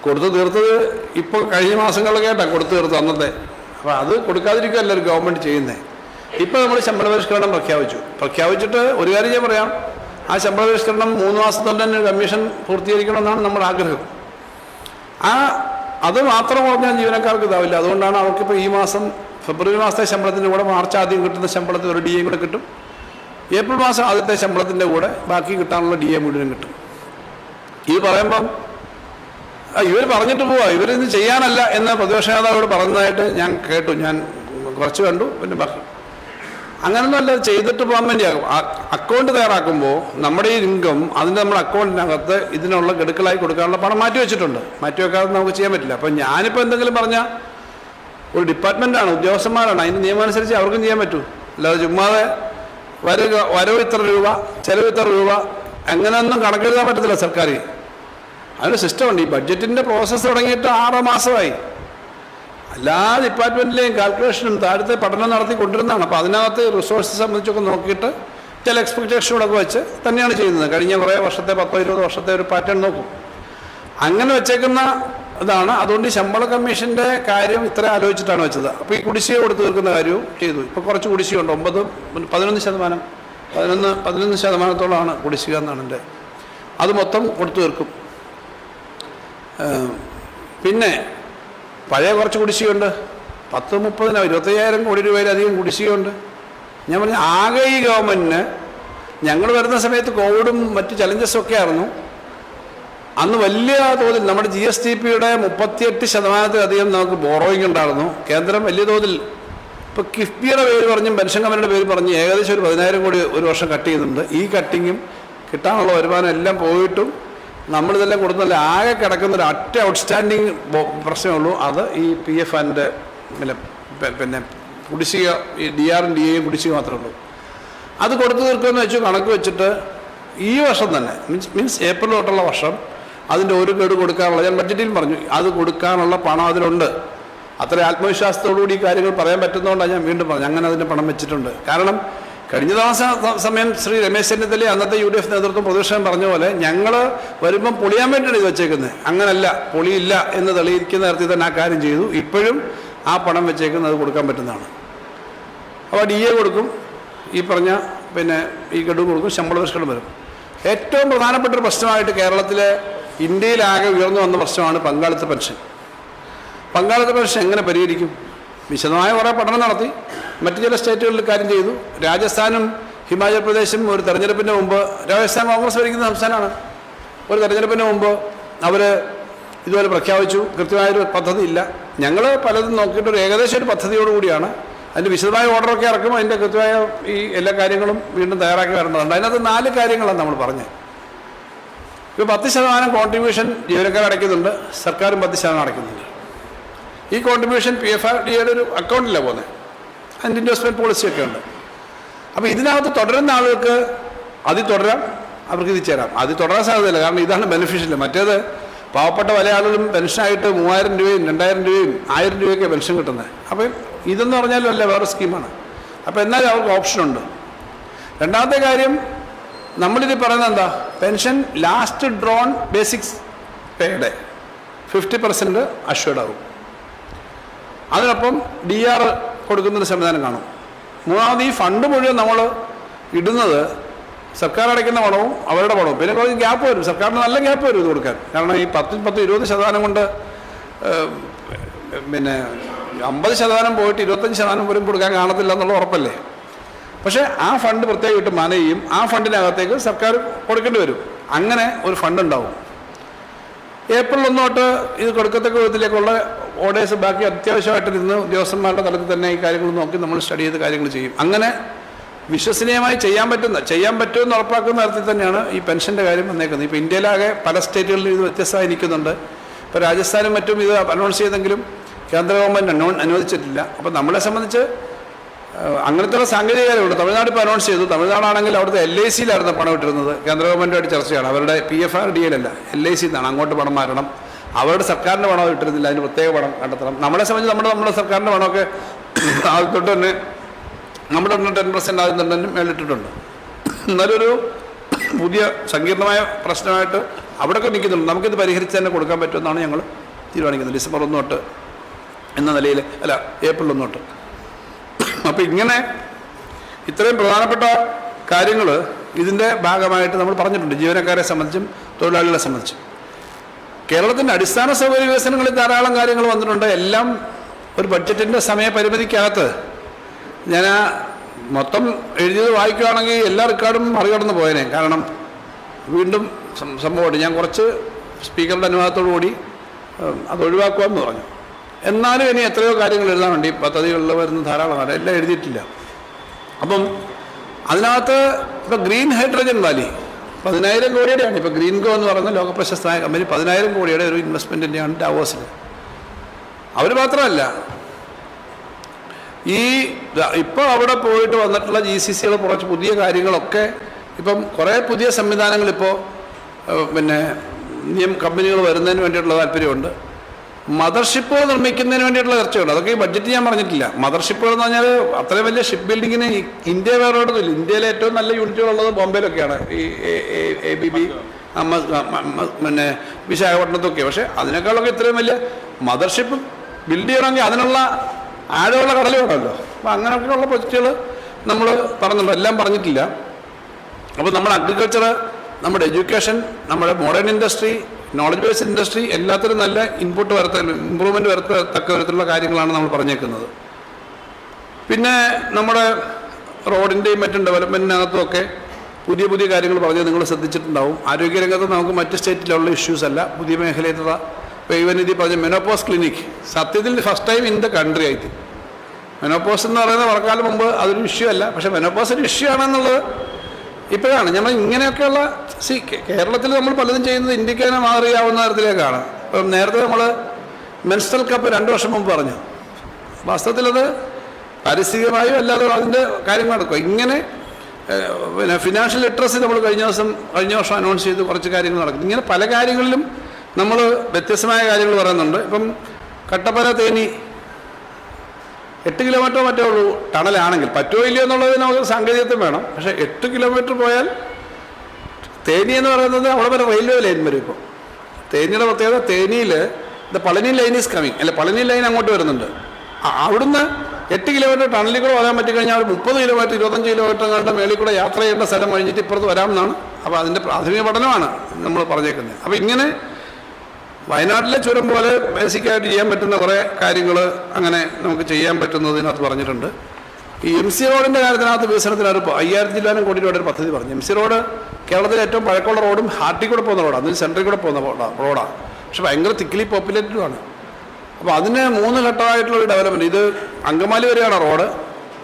കൊടുത്തു തീർത്തത് ഇപ്പോൾ കഴിഞ്ഞ മാസങ്ങളിലൊക്കെ ആയിട്ടാണ് കൊടുത്തു തീർത്തു അന്നത്തെ. അപ്പോൾ അത് കൊടുക്കാതിരിക്കുകയല്ല ഒരു ഗവൺമെൻറ് ചെയ്യുന്നത്. ഇപ്പോൾ നമ്മൾ ശമ്പള പരിഷ്കരണം പ്രഖ്യാപിച്ചിട്ട് ഒരു കാര്യം ഞാൻ പറയാം, ആ ശമ്പള പരിഷ്കരണം 3 മാസത്തോടെ തന്നെ കമ്മീഷൻ പൂർത്തീകരിക്കണമെന്നാണ് നമ്മുടെ ആഗ്രഹം. അത് മാത്രം പറഞ്ഞാൽ ജീവനക്കാർക്ക് ഇതാവില്ല. അതുകൊണ്ടാണ് അവർക്കിപ്പോൾ ഈ മാസം ഫെബ്രുവരി മാസത്തെ ശമ്പളത്തിൻ്റെ കൂടെ മാർച്ച് ആദ്യം കിട്ടുന്ന ശമ്പളത്തിൽ ഒരു DA കൂടെ കിട്ടും, ഏപ്രിൽ മാസം ആദ്യത്തെ ശമ്പളത്തിൻ്റെ കൂടെ ബാക്കി കിട്ടാനുള്ള DA മുഴുവൻ കിട്ടും. ഇത് പറയുമ്പം ഇവർ പറഞ്ഞിട്ട് പോവാ, ഇവരിത് ചെയ്യാനല്ല എന്ന് പ്രതിപക്ഷ നേതാവോട് പറഞ്ഞതായിട്ട് ഞാൻ കേട്ടു, ഞാൻ കുറച്ച് കണ്ടു, പിന്നെ ബാക്കി അങ്ങനൊന്നും അല്ല, ചെയ്തിട്ട് പോകാൻ വേണ്ടിയാകും. അക്കൗണ്ട് തയ്യാറാക്കുമ്പോൾ നമ്മുടെ ഈ ഇൻകം അതിൻ്റെ നമ്മുടെ അക്കൗണ്ടിനകത്ത് ഇതിനുള്ള ഗഡുക്കളായി കൊടുക്കാനുള്ള പണം മാറ്റി വെച്ചിട്ടുണ്ട്. മാറ്റി വെക്കാതെ നമുക്ക് ചെയ്യാൻ പറ്റില്ല. അപ്പം ഞാനിപ്പോൾ എന്തെങ്കിലും പറഞ്ഞാൽ ഒരു ഡിപ്പാർട്ട്മെൻറ്റാണ്, ഉദ്യോഗസ്ഥന്മാരാണ്, അതിൻ്റെ നിയമം അനുസരിച്ച് അവർക്കും ചെയ്യാൻ പറ്റൂ. അല്ലാതെ ചുമ്മാതെ വരവ് ഇത്ര രൂപ, ചെലവ് ഇത്ര രൂപ, അങ്ങനെയൊന്നും കണക്കെഴുതാൻ പറ്റത്തില്ല സർക്കാർ. അതിന് സിസ്റ്റമുണ്ട്. ഈ ബഡ്ജറ്റിൻ്റെ പ്രോസസ്സ് തുടങ്ങിയിട്ട് 6 മാസമായി. എല്ലാ ഡിപ്പാർട്ട്മെൻറ്റിലെയും കാൽക്കുലേഷനും താഴത്തെ പഠനം നടത്തി കൊണ്ടിരുന്നതാണ്. അപ്പോൾ അതിനകത്ത് റിസോഴ്സസ് സംബന്ധിച്ചൊക്കെ നോക്കിയിട്ട് ചില എക്സ്പെക്റ്റേഷനോടൊക്കെ വെച്ച് തന്നെയാണ് ചെയ്യുന്നത്. കഴിഞ്ഞ കുറേ വർഷത്തെ 10-20 വർഷത്തെ ഒരു പാറ്റേൺ നോക്കും. അങ്ങനെ വെച്ചേക്കുന്ന ഇതാണ്. അതുകൊണ്ട് ഈ ശമ്പള കമ്മീഷൻ്റെ കാര്യം ഇത്ര ആലോചിച്ചിട്ടാണ് വെച്ചത്. അപ്പോൾ ഈ കുടിശ്ശിക കൊടുത്തു തീർക്കുന്ന കാര്യവും ചെയ്തു. ഇപ്പോൾ കുറച്ച് കുടിശ്ശികയുണ്ട്, 11% കുടിശ്ശിക എന്നാണ് എൻ്റെ. അത് മൊത്തം കൊടുത്തു തീർക്കും. പിന്നെ പഴയ കുറച്ച് കുടിശ്ശികയുണ്ട്, 25,000 കോടി രൂപയിലധികം കുടിശ്ശികയുണ്ട്. ഞാൻ പറഞ്ഞ ആകെ ഈ ഗവൺമെൻറ്റിന് ഞങ്ങൾ വരുന്ന സമയത്ത് കോവിഡും മറ്റ് ചലഞ്ചസും ഒക്കെ ആയിരുന്നു. അന്ന് വലിയ തോതിൽ നമ്മുടെ GSDP-യുടെ 38% നമുക്ക് ബോറോയിങ് ഉണ്ടായിരുന്നു. കേന്ദ്രം വലിയ തോതിൽ ഇപ്പോൾ കിഫ്ബിയുടെ പേര് പറഞ്ഞും പെൻഷൻ കമ്പനിയുടെ പേര് പറഞ്ഞ് ഏകദേശം ഒരു 10,000 കോടി ഒരു വർഷം കട്ട് ചെയ്യുന്നുണ്ട്. ഈ കട്ടിങ്ങും കിട്ടാനുള്ള വരുമാനം എല്ലാം പോയിട്ടും നമ്മളിതെല്ലാം കൊടുത്തല്ല. ആകെ കിടക്കുന്ന ഒരു ഔട്ട്സ്റ്റാൻഡിങ് പ്രശ്നമേ ഉള്ളൂ. അത് ഈ PF ആൻഡ് പിന്നെ കുടിശ്ശിക, ഈ DRഉം DAയും കുടിശ്ശിക മാത്രമേ ഉള്ളൂ. അത് കൊടുത്തു തീർക്കുമെന്ന് വെച്ചു കണക്ക് വെച്ചിട്ട് ഈ വർഷം തന്നെ മീൻസ് ഏപ്രിൽ തൊട്ടുള്ള വർഷം അതിൻ്റെ ഒരു ഗഡു കൊടുക്കാനുള്ള, ഞാൻ ബഡ്ജറ്റിൽ പറഞ്ഞു, അത് കൊടുക്കാനുള്ള പണം അതിലുണ്ട്. അത്ര ആത്മവിശ്വാസത്തോടുകൂടി ഈ കാര്യങ്ങൾ പറയാൻ പറ്റുന്നതുകൊണ്ടാണ് ഞാൻ വീണ്ടും പറഞ്ഞു അങ്ങനെ അതിൻ്റെ പണം വെച്ചിട്ടുണ്ട്. കാരണം കഴിഞ്ഞ സമയം ശ്രീ രമേശ് ചെന്നിത്തല അന്നത്തെ UDF നേതൃത്വം പ്രതിപക്ഷം പറഞ്ഞ പോലെ ഞങ്ങൾ വരുമ്പം പൊളിയാൻ വേണ്ടിയാണ് ഇത് വെച്ചേക്കുന്നത്. അങ്ങനല്ല, പൊളിയില്ല എന്ന് തെളിയിക്കുന്ന തരത്തിൽ തന്നെ ആ കാര്യം ചെയ്തു. ഇപ്പോഴും ആ പണം വെച്ചേക്കുന്നത് അത് കൊടുക്കാൻ പറ്റുന്നതാണ്. അപ്പോൾ DA കൊടുക്കും, ഈ പറഞ്ഞ പിന്നെ ഈ ഗഡു കൊടുക്കും, ശമ്പള പരിഷ്കരണം വരും. ഏറ്റവും പ്രധാനപ്പെട്ട ഒരു പ്രശ്നമായിട്ട് കേരളത്തിലെ ഇന്ത്യയിലാകെ ഉയർന്നു വന്ന പ്രശ്നമാണ് പങ്കാളിത്ത പെൻഷൻ. പങ്കാളിത്ത പെൻഷൻ എങ്ങനെ പരിഹരിക്കും? വിശദമായ കുറേ പഠനം നടത്തി. മറ്റു ചില സ്റ്റേറ്റുകളിൽ കാര്യം ചെയ്തു. രാജസ്ഥാനും ഹിമാചൽ പ്രദേശും ഒരു തെരഞ്ഞെടുപ്പിന് മുമ്പ്, രാജസ്ഥാൻ കോൺഗ്രസ് ഭരിക്കുന്ന സംസ്ഥാനമാണ്, ഒരു തെരഞ്ഞെടുപ്പിന് മുമ്പ് അവർ ഇതുപോലെ പ്രഖ്യാപിച്ചു. കൃത്യമായൊരു പദ്ധതി ഇല്ല. ഞങ്ങൾ പലതും നോക്കിയിട്ട് ഒരു ഏകദേശം ഒരു പദ്ധതിയോടുകൂടിയാണ്. അതിൻ്റെ വിശദമായ ഓർഡറൊക്കെ ഇറക്കും. അതിൻ്റെ കൃത്യമായ ഈ എല്ലാ കാര്യങ്ങളും വീണ്ടും തയ്യാറാക്കി വരേണ്ടതുണ്ട്. അതിനകത്ത് 4 കാര്യങ്ങളാണ് നമ്മൾ പറഞ്ഞത്. ഇപ്പോൾ 10% കോൺട്രിബ്യൂഷൻ ജീവനക്കാർ അടയ്ക്കുന്നുണ്ട്, സർക്കാരും 10% അടയ്ക്കുന്നുണ്ട്. ഈ കോൺട്രിബ്യൂഷൻ PFRDAയുടെ ഒരു അക്കൗണ്ടിലാണ് പോകുന്നത്. അതിൻ്റെ ഇൻവെസ്റ്റ്മെൻറ്റ് പോളിസിയൊക്കെ ഉണ്ട്. അപ്പോൾ ഇതിനകത്ത് തുടരുന്ന ആളുകൾക്ക് അതിൽ തുടരാം, അവർക്ക് ഇത് ചേരാം. അതിൽ തുടരാൻ സാധ്യതയില്ല, കാരണം ഇതാണ് ബെനിഫിഷ്യൽ. മറ്റേത് പാവപ്പെട്ട പല ആളുകളും പെൻഷനായിട്ട് 3,000 രൂപയും 2,000 രൂപയും 1,000 രൂപയൊക്കെ പെൻഷൻ കിട്ടുന്നത്. അപ്പം ഇതെന്ന് പറഞ്ഞാലും അല്ല, വേറെ സ്കീമാണ്. അപ്പോൾ എന്നാലും അവർക്ക് ഓപ്ഷനുണ്ട്. രണ്ടാമത്തെ കാര്യം, നമ്മളിത് പറയുന്നത് എന്താ, പെൻഷൻ ലാസ്റ്റ് ഡ്രോൺ ബേസിക്സ് പേയുടെ 50% അഷ്വേർഡ് ആകും. അതിനൊപ്പം DR കൊടുക്കുന്നൊരു സംവിധാനം കാണും. മൂന്നാമത് ഈ ഫണ്ട് മുഴുവൻ നമ്മൾ ഇടുന്നത് സർക്കാർ അടയ്ക്കുന്ന പണവും അവരുടെ പണവും. പിന്നെ കുറച്ച് ഗ്യാപ്പ് വരും, സർക്കാരിന് നല്ല ഗ്യാപ്പ് വരും ഇത് കൊടുക്കാൻ. കാരണം ഈ 10-20% കൊണ്ട് പിന്നെ 50% പോയിട്ട് 25% പോലും കൊടുക്കാൻ കാണത്തില്ല എന്നുള്ള ഉറപ്പല്ലേ. പക്ഷേ ആ ഫണ്ട് പ്രത്യേകമായിട്ട് മാനേജ് ചെയ്യും. ആ ഫണ്ടിനകത്തേക്ക് സർക്കാർ കൊടുക്കേണ്ടി വരും. അങ്ങനെ ഒരു ഫണ്ട് ഉണ്ടാവും. ഏപ്രിൽ 1 തൊട്ട് ഇത് കൊടുക്കത്തക്ക വിധത്തിലേക്കുള്ള ഓർഡേഴ്സ് ബാക്കി അത്യാവശ്യമായിട്ടിരുന്ന് ഉദ്യോഗസ്ഥന്മാരുടെ തലത്തിൽ തന്നെ ഈ കാര്യങ്ങൾ നോക്കി നമ്മൾ സ്റ്റഡി ചെയ്ത് കാര്യങ്ങൾ ചെയ്യും. അങ്ങനെ വിശ്വസനീയമായി ചെയ്യാൻ പറ്റുമെന്ന് ഉറപ്പാക്കുന്ന തരത്തിൽ തന്നെയാണ് ഈ പെൻഷൻ്റെ കാര്യം വന്നേക്കുന്നത്. ഇപ്പോൾ ഇന്ത്യയിലാകെ പല സ്റ്റേറ്റുകളിലും ഇത് വ്യത്യസ്തമായി നിൽക്കുന്നുണ്ട്. ഇപ്പോൾ രാജസ്ഥാനും മറ്റും ഇത് അനൗൺസ് ചെയ്തെങ്കിലും കേന്ദ്ര ഗവൺമെൻറ് അനുവദിച്ചിട്ടില്ല. അപ്പോൾ നമ്മളെ സംബന്ധിച്ച് അങ്ങനത്തെ സാങ്കേതിക കാര്യമുണ്ട്. തമിഴ്നാട് ഇപ്പോൾ അനൗൺസ് ചെയ്തു. തമിഴ്നാടാണെങ്കിൽ അവിടുത്തെ LIC-യിലായിരുന്നു പണം ഇട്ടിരുന്നത്. കേന്ദ്ര ഗവൺമെൻറ്റുമായിട്ട് ചർച്ചയാണ്. അവരുടെ PFRDA-യിലല്ല, LIC എന്നാണ്. അങ്ങോട്ട് പണം മാറണം. അവരുടെ സർക്കാരിൻ്റെ പണം ഇട്ടിരുന്നില്ല, അതിന് പ്രത്യേക പണം കണ്ടെത്തണം. നമ്മളെ സംബന്ധിച്ച് നമ്മുടെ സർക്കാരിൻ്റെ പണമൊക്കെ ആദ്യത്തോട്ട് തന്നെ നമ്മുടെ 10% ആദ്യം തന്നെ മേളിട്ടിട്ടുണ്ട്. എന്നാലൊരു പുതിയ സങ്കീർണമായ പ്രശ്നമായിട്ട് അവിടെയൊക്കെ നിൽക്കുന്നുണ്ട്. നമുക്കിത് പരിഹരിച്ച് തന്നെ കൊടുക്കാൻ പറ്റുമെന്നാണ് ഞങ്ങൾ തീരുമാനിക്കുന്നത്. ഡിസംബർ 1 തൊട്ട് എന്ന നിലയിൽ, അല്ല ഏപ്രിൽ 1 തൊട്ട്. അപ്പോൾ ഇങ്ങനെ ഇത്രയും പ്രധാനപ്പെട്ട കാര്യങ്ങൾ ഇതിൻ്റെ ഭാഗമായിട്ട് നമ്മൾ പറഞ്ഞിട്ടുണ്ട്. ജീവനക്കാരെ സംബന്ധിച്ചും തൊഴിലാളികളെ സംബന്ധിച്ചും കേരളത്തിൻ്റെ അടിസ്ഥാന സൗകര്യ വികസനങ്ങളിൽ ധാരാളം കാര്യങ്ങൾ വന്നിട്ടുണ്ട്. എല്ലാം ഒരു ബഡ്ജറ്റിൻ്റെ സമയപരിമിതിക്കകത്ത് ഞാൻ മൊത്തം എഴുതിയത് വായിക്കുകയാണെങ്കിൽ എല്ലാ റെക്കോർഡും മറികടന്ന് പോയേനെ. കാരണം വീണ്ടും സംഭവമുണ്ട്. ഞാൻ കുറച്ച് സ്പീക്കറുടെ അനുവാദത്തോടു കൂടി അത് ഒഴിവാക്കുമെന്ന് പറഞ്ഞു. എന്നാലും ഇനി എത്രയോ കാര്യങ്ങൾ എഴുതാനുണ്ട്. ഈ പദ്ധതികളിൽ വരുന്ന ധാരാളമാണ്, എല്ലാം എഴുതിയിട്ടില്ല. അപ്പം അതിനകത്ത് ഇപ്പോൾ ഗ്രീൻ ഹൈഡ്രജൻ വാലി 10,000 കോടിയുടെയാണ്. ഇപ്പോൾ ഗ്രീൻകോ എന്ന് പറയുന്ന ലോകപ്രശസ്തമായ കമ്പനി 10,000 കോടിയുടെ ഒരു ഇൻവെസ്റ്റ്മെൻറ്റിൻ്റെയാണ് ഡാവോസിൽ. അവർ മാത്രമല്ല, ഈ ഇപ്പോൾ അവിടെ പോയിട്ട് വന്നിട്ടുള്ള GCCകൾ കുറച്ച് പുതിയ കാര്യങ്ങളൊക്കെ ഇപ്പം കുറേ പുതിയ സംവിധാനങ്ങളിപ്പോൾ പിന്നെ കമ്പനികൾ വരുന്നതിന് വേണ്ടിയിട്ടുള്ള താല്പര്യമുണ്ട്. മദർഷിപ്പുകൾ നിർമ്മിക്കുന്നതിന് വേണ്ടിയിട്ടുള്ള ചർച്ചയുണ്ട്. അതൊക്കെ ഈ ബഡ്ജറ്റ് ഞാൻ പറഞ്ഞിട്ടില്ല. മദർഷിപ്പുകൾ എന്ന് പറഞ്ഞാൽ അത്രയും വലിയ ഷിപ്പ് ബിൽഡിങ്ങിന് ഇന്ത്യ വേറെ ഒന്നുമില്ല. ഇന്ത്യയിലെ ഏറ്റവും നല്ല യൂണിറ്റുകളുള്ളത് ബോംബെയിലൊക്കെയാണ്, ഈ ABB പിന്നെ വിശാഖപട്ടണത്തൊക്കെ. പക്ഷേ അതിനേക്കാളൊക്കെ ഇത്രയും വലിയ മദർഷിപ്പ് ബിൽഡ് ചെയ്യണമെങ്കിൽ അതിനുള്ള ആഴമുള്ള കടൽ വേണമല്ലോ. അപ്പോൾ അങ്ങനെയൊക്കെയുള്ള പ്രൊജക്റ്റുകൾ നമ്മൾ പറഞ്ഞിട്ടുണ്ട്, എല്ലാം പറഞ്ഞിട്ടില്ല. അപ്പോൾ നമ്മുടെ അഗ്രികൾച്ചർ, നമ്മുടെ എഡ്യൂക്കേഷൻ, നമ്മുടെ modern industry, knowledge based industry എല്ലാത്തിനും നല്ല ഇമ്പ്രൂവ്മെൻറ്റ് വരത്തക്ക വിധത്തിലുള്ള കാര്യങ്ങളാണ് നമ്മൾ പറഞ്ഞേക്കുന്നത്. പിന്നെ നമ്മുടെ റോഡിൻ്റെയും മറ്റും ഡെവലപ്മെൻറ്റിനകത്തുമൊക്കെ പുതിയ പുതിയ കാര്യങ്ങൾ പറഞ്ഞ് നിങ്ങൾ ശ്രദ്ധിച്ചിട്ടുണ്ടാവും. ആരോഗ്യരംഗത്ത് നമുക്ക് മറ്റ് സ്റ്റേറ്റിലുള്ള ഇഷ്യൂസ് അല്ല, പുതിയ മേഖലയിലുള്ള വൈവനിധി പറഞ്ഞ മെനോപോസ് ക്ലിനിക് സത്യത്തിൽ first time in the country ആയിട്ട്. മെനോപോസ് എന്ന് പറയുന്നത് വളക്കാലം മുമ്പ് അതൊരു ഇഷ്യൂ അല്ല, പക്ഷേ മെനോപോസ് ഒരു ഇഷ്യൂ ആണെന്നുള്ളത് ഇപ്പോഴാണ്. നമ്മൾ ഇങ്ങനെയൊക്കെയുള്ള കേരളത്തിൽ നമ്മൾ പലതും ചെയ്യുന്നത് ഇന്ത്യക്ക് തന്നെ മാറിയാവുന്ന തരത്തിലേക്കാണ്. ഇപ്പം നേരത്തെ നമ്മൾ മെൻസ്ട്രൽ കപ്പ് 2 വർഷം മുമ്പ് പറഞ്ഞു. വാസ്തവത്തിലത് പാരിസ്ഥിതികമായും അല്ലാതെ അതിൻ്റെ കാര്യങ്ങൾ നടക്കും. ഇങ്ങനെ പിന്നെ ഫിനാൻഷ്യൽ ലിറ്ററസി നമ്മൾ കഴിഞ്ഞ വർഷം അനൗൺസ് ചെയ്ത് കുറച്ച് കാര്യങ്ങൾ നടക്കും. ഇങ്ങനെ പല കാര്യങ്ങളിലും നമ്മൾ വ്യത്യസ്തമായ കാര്യങ്ങൾ പറയുന്നുണ്ട്. ഇപ്പം കട്ടപ്പന തേനി 8 കിലോമീറ്റർ മറ്റേ ഉള്ളൂ ടണലാണെങ്കിൽ, പറ്റുമോ ഇല്ലയോ എന്നുള്ളത് നമുക്ക് സാങ്കേതികത്വം വേണം. പക്ഷേ 8 കിലോമീറ്റർ പോയാൽ തേനി എന്ന് പറയുന്നത് അവിടെ വരെ റെയിൽവേ ലൈൻ വരും. ഇപ്പോൾ തേനിയുടെ പ്രത്യേകത, തേനിയിൽ the Palani line is coming, അല്ലെ പളനി ലൈൻ അങ്ങോട്ട് വരുന്നുണ്ട്. അവിടുന്ന് 8 കിലോമീറ്റർ ടണലിൽ കൂടെ വരാൻ പറ്റിക്കഴിഞ്ഞാൽ 30 കിലോമീറ്റർ 25 കിലോമീറ്ററുകളുടെ മേളിൽ കൂടെ യാത്ര ചെയ്യേണ്ട സ്ഥലം കഴിഞ്ഞിട്ട് ഇപ്പുറത്ത് വരാമെന്നാണ്. അപ്പോൾ അതിൻ്റെ പ്രാഥമിക പഠനമാണ് നമ്മൾ പറഞ്ഞേക്കുന്നത്. അപ്പോൾ ഇങ്ങനെ വയനാട്ടിലെ ചുരം പോലെ ബേസിക്കായിട്ട് ചെയ്യാൻ പറ്റുന്ന കുറേ കാര്യങ്ങൾ അങ്ങനെ നമുക്ക് ചെയ്യാൻ പറ്റുന്നതിനകത്ത് പറഞ്ഞിട്ടുണ്ട്. ഈ MC റോഡിൻ്റെ കാര്യത്തിനകത്ത് വികസനത്തിന് ഒരു 5000 കോടി രൂപയുടെ ഒരു പദ്ധതി പറഞ്ഞു. MC റോഡ് കേരളത്തിലെ ഏറ്റവും പഴക്കമുള്ള റോഡും ഹാർട്ടിൽ കൂടെ പോകുന്ന റോഡാണ്, അതിന് സെൻട്രിൽ കൂടെ പോകുന്ന റോഡാണ്. പക്ഷെ ഭയങ്കര തിക്കിലി പോപ്പുലേറ്റഡുമാണ്. അപ്പോൾ അതിന് 3 ഘട്ടമായിട്ടുള്ള ഒരു ഡെവലപ്മെൻറ്റ്. ഇത് അങ്കമാലി വരെയാണ് റോഡ്.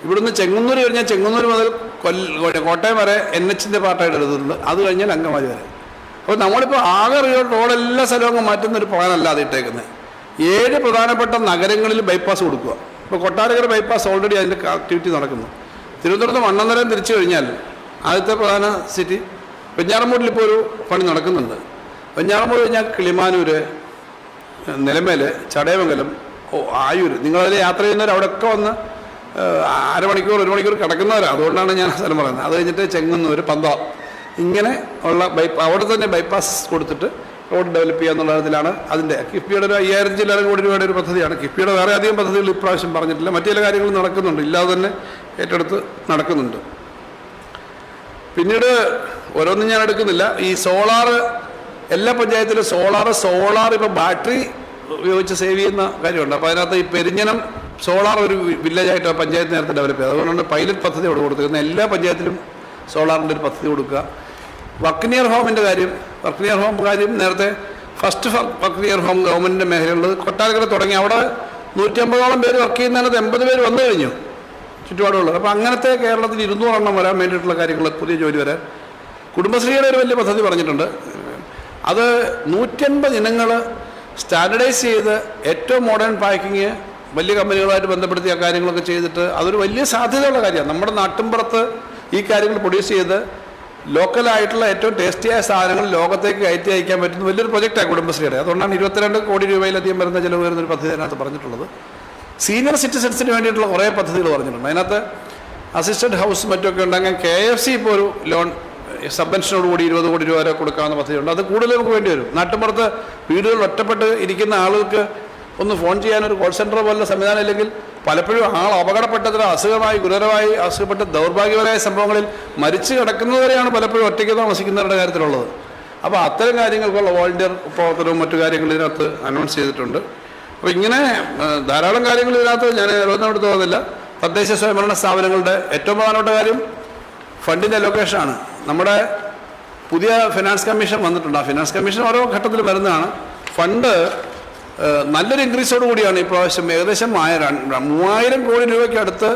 ഇവിടുന്ന് ചെങ്ങന്നൂർ കഴിഞ്ഞാൽ ചെങ്ങന്നൂർ മുതൽ കോട്ടയം വരെ NHൻ്റെ പാർട്ടായിട്ട് എടുത്തിട്ടുണ്ട്. അത് കഴിഞ്ഞാൽ അങ്കമാലി വരെ. അപ്പോൾ നമ്മളിപ്പോൾ ആകെ റോഡ് എല്ലാ സ്ഥലവും അങ്ങ് മാറ്റുന്ന ഒരു പ്ലാനല്ലാതെ ഇട്ടേക്കുന്നത്. 7 പ്രധാനപ്പെട്ട നഗരങ്ങളിൽ ബൈപ്പാസ് കൊടുക്കുക. ഇപ്പോൾ കൊട്ടാരക്കര ബൈപ്പാസ് ഓൾറെഡി അതിൻ്റെ ആക്ടിവിറ്റി നടക്കുന്നു. തിരുവനന്തപുരത്ത് മണ്ണന്തരം തിരിച്ചു കഴിഞ്ഞാൽ ആദ്യത്തെ പ്രധാന സിറ്റി വെഞ്ഞാറമൂടിൽ ഇപ്പോൾ ഒരു പണി നടക്കുന്നുണ്ട്. വെഞ്ഞാറമൂട് കഴിഞ്ഞാൽ കിളിമാനൂർ, നിലമേൽ, ചടയമംഗലം, ആയൂർ, നിങ്ങളതിൽ യാത്ര ചെയ്യുന്നവർ അവിടെയൊക്കെ വന്ന് 1 മണിക്കൂർ കിടക്കുന്നവരാണ്. അതുകൊണ്ടാണ് ഞാൻ സ്ഥലം പറയുന്നത്. അത് കഴിഞ്ഞിട്ട് ചെങ്ങന്നൂർ, പന്തളം, ഇങ്ങനെ ഉള്ള അവിടെ തന്നെ ബൈപ്പാസ് കൊടുത്തിട്ട് റോഡ് ഡെവലപ്പ് ചെയ്യുക എന്നുള്ള തരത്തിലാണ് അതിൻ്റെ. കിഫ്ബിയുടെ ഒരു 5000 കോടി രൂപയുടെ ഒരു പദ്ധതിയാണ്. കിഫ്ബിയുടെ വേറെ അധികം പദ്ധതികൾ ഇപ്രാവശ്യം പറഞ്ഞിട്ടില്ല. മറ്റു ചില കാര്യങ്ങളും നടക്കുന്നുണ്ട്, ഇല്ലാതെ തന്നെ ഏറ്റെടുത്ത് നടക്കുന്നുണ്ട്. പിന്നീട് ഓരോന്നും ഞാൻ എടുക്കുന്നില്ല. ഈ സോളാർ എല്ലാ പഞ്ചായത്തിലും സോളാർ ഇപ്പോൾ ബാറ്ററി ഉപയോഗിച്ച് സേവ് ചെയ്യുന്ന കാര്യമുണ്ട്. അപ്പോൾ അതിനകത്ത് ഈ പെരിഞ്ഞനം സോളാർ ഒരു വില്ലേജായിട്ട് പഞ്ചായത്ത് നേരത്തെ ഡെവലപ്പ് ചെയ്യുക. അതുകൊണ്ടാണ് പൈലറ്റ് പദ്ധതി അവിടെ കൊടുത്തിരിക്കുന്നത്. എല്ലാ പഞ്ചായത്തിലും സോളാറിൻ്റെ ഒരു പദ്ധതി കൊടുക്കുക. വർക്കിനിയർ ഹോമിൻ്റെ കാര്യം നേരത്തെ ഫസ്റ്റ് വർക്കിനിയർ ഹോം ഗവൺമെൻറ്റിൻ്റെ മേഖലയുള്ളത് കൊട്ടാരക്കര തുടങ്ങി. അവിടെ 150ഓളം പേര് വർക്ക് ചെയ്യുന്നതിനകത്ത് 80 പേര് വന്നു കഴിഞ്ഞു ചുറ്റുപാടുള്ളത്. അപ്പോൾ അങ്ങനത്തെ കേരളത്തിൽ 200 എണ്ണം വരാൻ വേണ്ടിയിട്ടുള്ള കാര്യങ്ങൾ, പുതിയ ജോലി വരാൻ. കുടുംബശ്രീയുടെ ഒരു വലിയ പദ്ധതി പറഞ്ഞിട്ടുണ്ട്. അത് 150 ഇനങ്ങൾ സ്റ്റാൻഡർഡൈസ് ചെയ്ത് ഏറ്റവും മോഡേൺ പാക്കിങ് വലിയ കമ്പനികളുമായിട്ട് ബന്ധപ്പെടുത്തി ആ കാര്യങ്ങളൊക്കെ ചെയ്തിട്ട് അതൊരു വലിയ സാധ്യതയുള്ള കാര്യമാണ്. നമ്മുടെ നാട്ടിൻപുറത്ത് ഈ കാര്യങ്ങൾ പ്രൊഡ്യൂസ് ചെയ്ത് ലോക്കലായിട്ടുള്ള ഏറ്റവും ടേസ്റ്റിയായ സാധനങ്ങൾ ലോകത്തേക്ക് കയറ്റി അയക്കാൻ പറ്റുന്ന വലിയൊരു പ്രൊജക്റ്റാണ് കുടുംബശ്രീയുടെ. അതുകൊണ്ടാണ് 22 കോടി രൂപയിലധികം വരുന്ന ചിലവ് വരുന്നൊരു പദ്ധതി അതിനകത്ത് പറഞ്ഞിട്ടുള്ളത്. സീനിയർ സിറ്റിസൺസിന് വേണ്ടിയിട്ടുള്ള കുറേ പദ്ധതികൾ പറഞ്ഞിട്ടുണ്ട്. അതിനകത്ത് അസിസ്റ്റഡ് ഹൗസ് മറ്റൊക്കെ ഉണ്ടെങ്കിൽ KFC ഇപ്പോൾ ഒരു ലോൺ സബ്വെൻഷനോടുകൂടി 20 കോടി രൂപ വരെ കൊടുക്കാവുന്ന പദ്ധതിയുണ്ട്. അത് കൂടുതൽ നമുക്ക് വേണ്ടി വരും. നാട്ടിൻപുറത്ത് വീടുകൾ ഒറ്റപ്പെട്ട് ഇരിക്കുന്ന ആളുകൾക്ക് ഒന്ന് ഫോൺ ചെയ്യാനൊരു കോൾ സെൻറ്റർ പോലുള്ള സംവിധാനം ഇല്ലെങ്കിൽ പലപ്പോഴും അപകടപ്പെട്ടതിന് ഗുരുതരമായി അസുഖപ്പെട്ട് ദൗർഭാഗ്യപരമായ സംഭവങ്ങളിൽ മരിച്ചു കിടക്കുന്നവരെയാണ് പലപ്പോഴും ഒറ്റയ്ക്ക് താമസിക്കുന്നവരുടെ കാര്യത്തിലുള്ളത്. അപ്പോൾ അത്തരം കാര്യങ്ങൾക്കുള്ള വോളണ്ടിയർ പ്രവർത്തനവും മറ്റു കാര്യങ്ങളും ഇതിനകത്ത് അനൗൺസ് ചെയ്തിട്ടുണ്ട്. അപ്പോൾ ഇങ്ങനെ ധാരാളം കാര്യങ്ങൾ ഇതിനകത്ത് ഞാൻ ഓരോന്നിനോട് തോന്നുന്നില്ല. തദ്ദേശ സ്വയംഭരണ സ്ഥാപനങ്ങളുടെ ഏറ്റവും പ്രധാനപ്പെട്ട കാര്യം ഫണ്ടിൻ്റെ അലോക്കേഷനാണ്. നമ്മുടെ പുതിയ ഫിനാൻസ് കമ്മീഷൻ വന്നിട്ടുണ്ട്. ആ ഫിനാൻസ് കമ്മീഷൻ ഓരോ ഘട്ടത്തിൽ വരുന്നതാണ്. ഫണ്ട് നല്ലൊരു ഇൻക്രീസോട് കൂടിയാണ് ഇപ്രാവശ്യം ഏകദേശം 3000 കോടി രൂപയ്ക്ക് അടുത്ത്